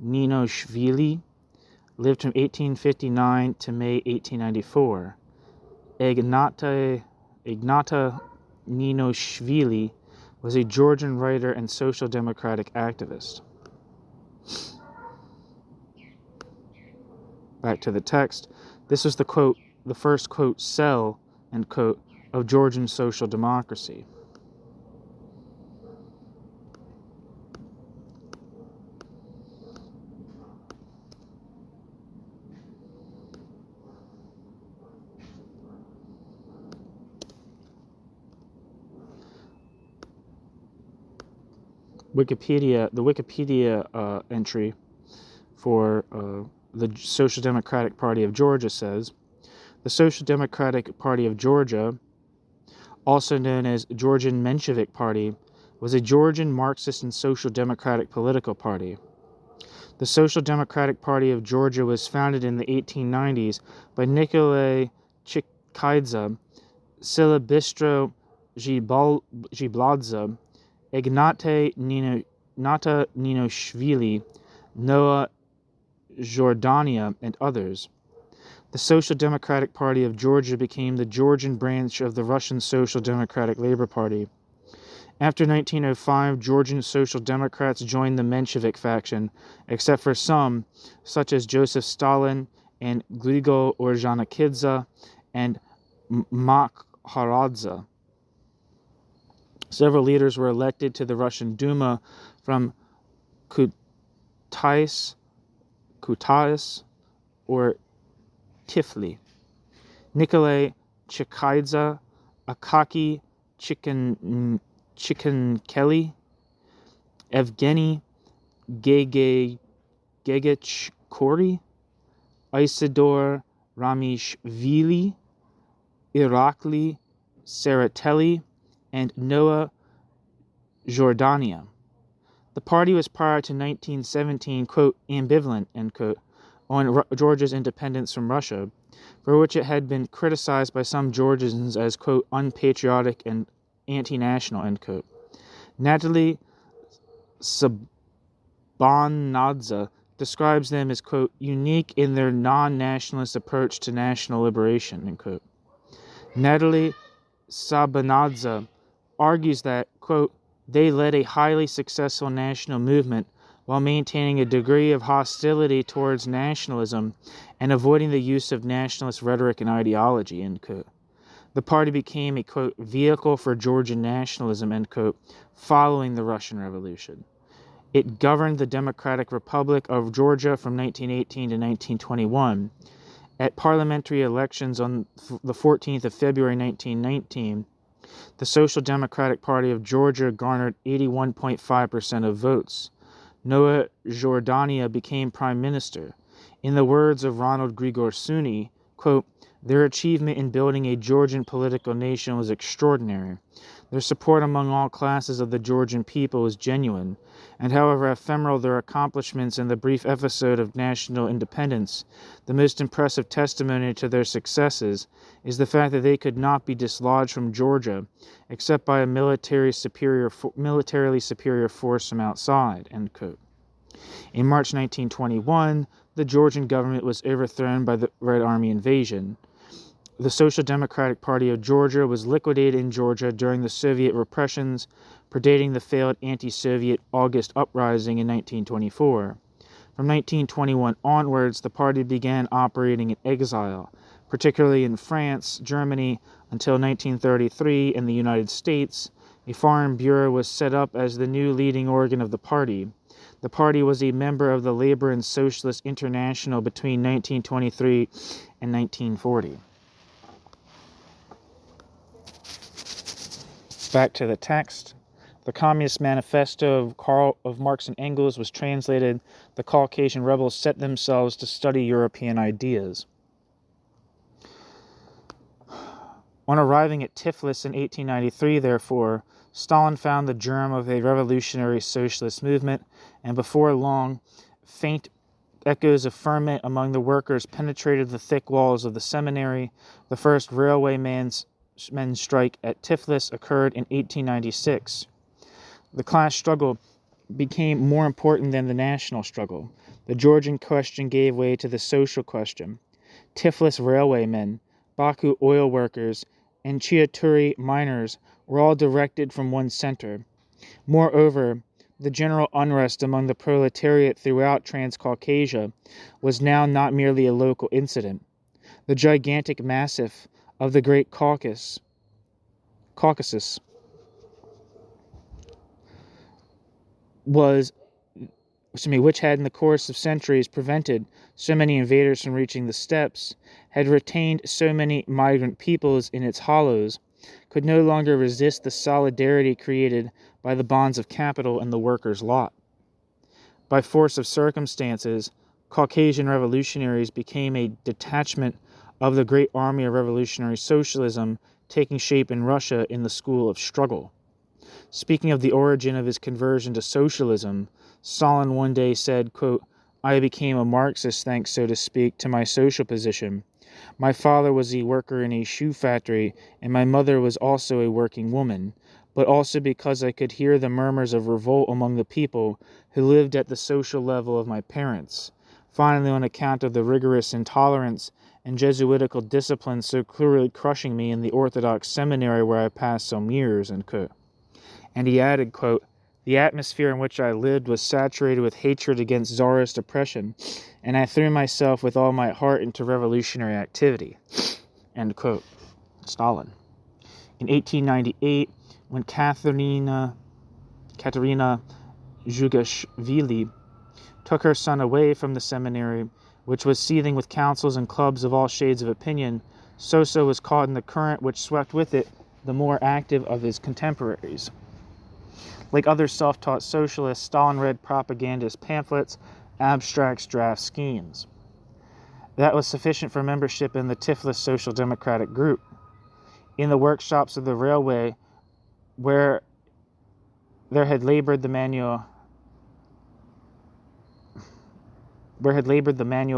Ninoshvili lived from 1859 to May 1894. Ignata Ninoshvili was a Georgian writer and social democratic activist. Back to the text. This was the quote, the first quote, cell, end quote, of Georgian social democracy. The Wikipedia entry for the Social Democratic Party of Georgia says, the Social Democratic Party of Georgia, also known as Georgian Menshevik Party, was a Georgian Marxist and social democratic political party. The Social Democratic Party of Georgia was founded in the 1890s by Nikolai Chikaidze, Silabistro Zhibladze, Ignate Ninoshvili, Noah Jordania, and others. The Social Democratic Party of Georgia became the Georgian branch of the Russian Social Democratic Labor Party. After 1905, Georgian Social Democrats joined the Menshevik faction, except for some, such as Joseph Stalin and Grigol Ordzhonikidze and Makhadze. Several leaders were elected to the Russian Duma from Kutaisi or Tifli. Nikolai Chikaidze, Akaki Chikankeli, Evgeny Gegechkori, Isidor Ramishvili, Irakli Tsereteli, and Noah Jordania. The party was prior to 1917, quote, ambivalent, end quote, on Georgia's independence from Russia, for which it had been criticized by some Georgians as, quote, unpatriotic and anti-national, end quote. Natalie Sabanadze describes them as, quote, unique in their non-nationalist approach to national liberation, end quote. Natalie Sabanadze argues that, quote, they led a highly successful national movement while maintaining a degree of hostility towards nationalism and avoiding the use of nationalist rhetoric and ideology, end quote. The party became a, quote, vehicle for Georgian nationalism, end quote, following the Russian Revolution. It governed the Democratic Republic of Georgia from 1918 to 1921. At parliamentary elections on the 14th of February 1919, the Social Democratic Party of Georgia garnered 81.5% of votes. Noah Jordania became prime minister. In the words of Ronald Grigorsuni, quote, their achievement in building a Georgian political nation was extraordinary. Their support among all classes of the Georgian people was genuine, and however ephemeral their accomplishments in the brief episode of national independence, the most impressive testimony to their successes is the fact that they could not be dislodged from Georgia except by a militarily superior force from outside, end quote. In March 1921, the Georgian government was overthrown by the Red Army invasion. The Social Democratic Party of Georgia was liquidated in Georgia during the Soviet repressions predating the failed anti-Soviet August uprising in 1924. From 1921 onwards, the party began operating in exile, particularly in France, Germany, until 1933 in the United States. A foreign bureau was set up as the new leading organ of the party. The party was a member of the Labor and Socialist International between 1923 and 1940. Back to the text. The Communist Manifesto of Marx and Engels was translated. The Caucasian rebels set themselves to study European ideas. On arriving at Tiflis in 1893, therefore, Stalin found the germ of a revolutionary socialist movement, and before long, faint echoes of ferment among the workers penetrated the thick walls of the seminary. The first railwaymen's strike at Tiflis occurred in 1896. The class struggle became more important than the national struggle. The Georgian question gave way to the social question. Tiflis railwaymen, Baku oil workers, and Chiaturi miners were all directed from one center. Moreover, the general unrest among the proletariat throughout Transcaucasia was now not merely a local incident. The gigantic massif of the Great Caucasus which had in the course of centuries prevented so many invaders from reaching the steppes, had retained so many migrant peoples in its hollows, could no longer resist the solidarity created by the bonds of capital and the workers' lot. By force of circumstances, Caucasian revolutionaries became a detachment of the great army of revolutionary socialism taking shape in Russia in the school of struggle. Speaking of the origin of his conversion to socialism, Stalin one day said, quote, "I became a Marxist thanks, so to speak, to my social position. My father was a worker in a shoe factory, and my mother was also a working woman, but also because I could hear the murmurs of revolt among the people who lived at the social level of my parents. Finally, on account of the rigorous intolerance and Jesuitical discipline so cruelly crushing me in the Orthodox seminary where I passed some years," end quote. And he added, quote, "The atmosphere in which I lived was saturated with hatred against Tsarist oppression, and I threw myself with all my heart into revolutionary activity," end quote. Stalin. In 1898, when Katerina Zhugashvili took her son away from the seminary, which was seething with councils and clubs of all shades of opinion, Sosso was caught in the current which swept with it the more active of his contemporaries. Like other self-taught socialists, Stalin read propagandist pamphlets, abstracts, draft schemes. That was sufficient for membership in the Tiflis Social Democratic Group. In the workshops of the railway, where there had labored the manual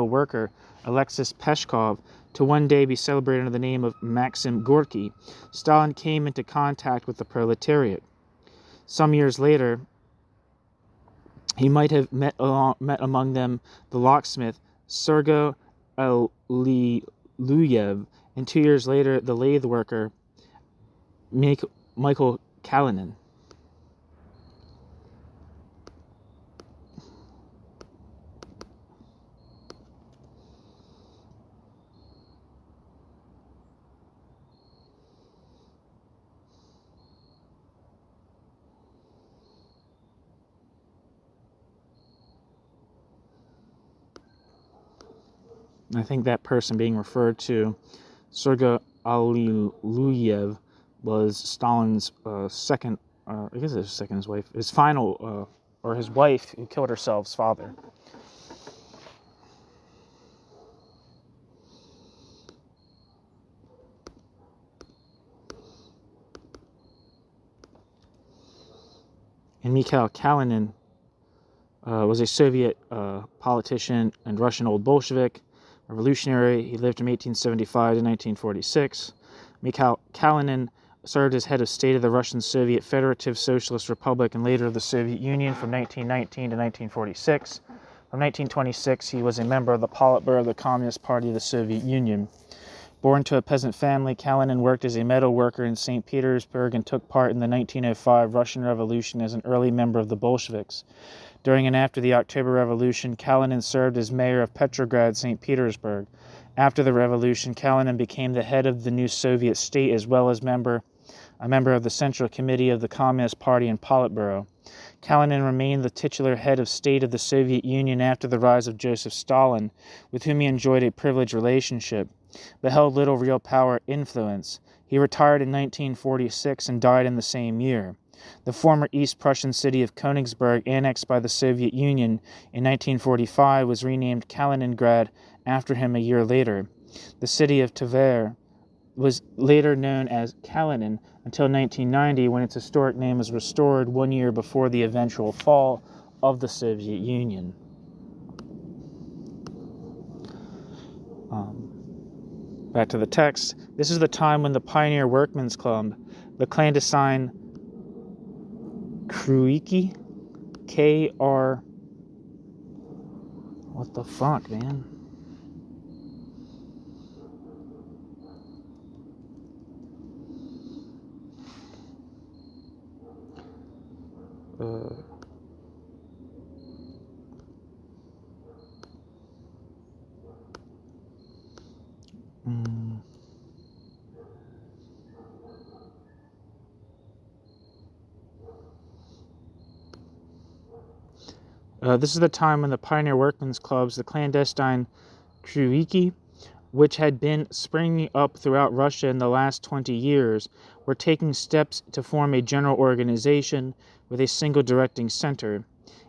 worker Alexis Peshkov, to one day be celebrated under the name of Maxim Gorky, Stalin came into contact with the proletariat. Some years later, he might have met among them the locksmith Sergo Aliluyev, and 2 years later the lathe worker Michael Kalinin. I think that person being referred to, Sergei Aliluyev, was Stalin's second, I guess his second, his wife, his final, or his wife who killed herself's father. And Mikhail Kalinin was a Soviet politician and Russian old Bolshevik, revolutionary. He lived from 1875 to 1946. Mikhail Kalinin served as head of state of the Russian Soviet Federative Socialist Republic and later of the Soviet Union from 1919 to 1946. From 1926, he was a member of the Politburo of the Communist Party of the Soviet Union. Born to a peasant family, Kalinin worked as a metal worker in St. Petersburg and took part in the 1905 Russian Revolution as an early member of the Bolsheviks. During and after the October Revolution, Kalinin served as mayor of Petrograd, St. Petersburg. After the revolution, Kalinin became the head of the new Soviet state as well as a member of the Central Committee of the Communist Party and Politburo. Kalinin remained the titular head of state of the Soviet Union after the rise of Joseph Stalin, with whom he enjoyed a privileged relationship, but held little real power or influence. He retired in 1946 and died in the same year. The former East Prussian city of Königsberg, annexed by the Soviet Union in 1945, was renamed Kaliningrad after him a year later. The city of Tver was later known as Kalinin until 1990, when its historic name was restored 1 year before the eventual fall of the Soviet Union. Back to the text. This is the time when the Pioneer Workmen's Club, the clandestine Kruiki, K-R... What the fuck, man? This is the time when the Pioneer Workmen's Clubs, the clandestine Kruiki, which had been springing up throughout Russia in the last 20 years, were taking steps to form a general organization with a single directing center.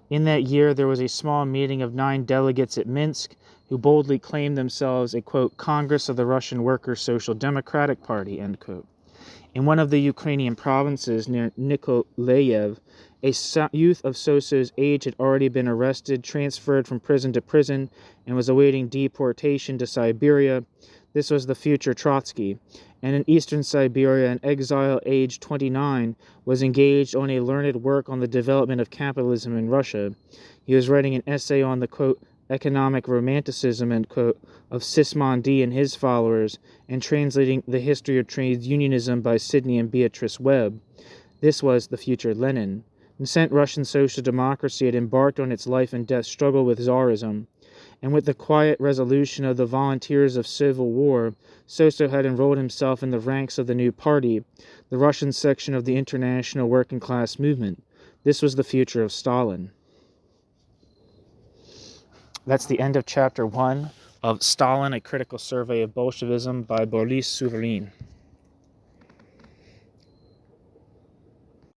In that year, there was a small meeting of 9 delegates at Minsk who boldly claimed themselves a, quote, Congress of the Russian Workers' Social Democratic Party, end quote. In one of the Ukrainian provinces near Nikolaev, a youth of Sosso's age had already been arrested, transferred from prison to prison, and was awaiting deportation to Siberia. This was the future Trotsky. And in eastern Siberia, an exile aged 29 was engaged on a learned work on the development of capitalism in Russia. He was writing an essay on the, quote, economic romanticism, end quote, of Sismondi and his followers, and translating The History of Trade Unionism by Sidney and Beatrice Webb. This was the future Lenin. Nascent Russian social democracy had embarked on its life and death struggle with Tsarism, and with the quiet resolution of the volunteers of civil war, Sosso had enrolled himself in the ranks of the new party, the Russian section of the international working class movement. This was the future of Stalin. That's the end of chapter 1 of Stalin, A Critical Survey of Bolshevism by Boris Souvarine.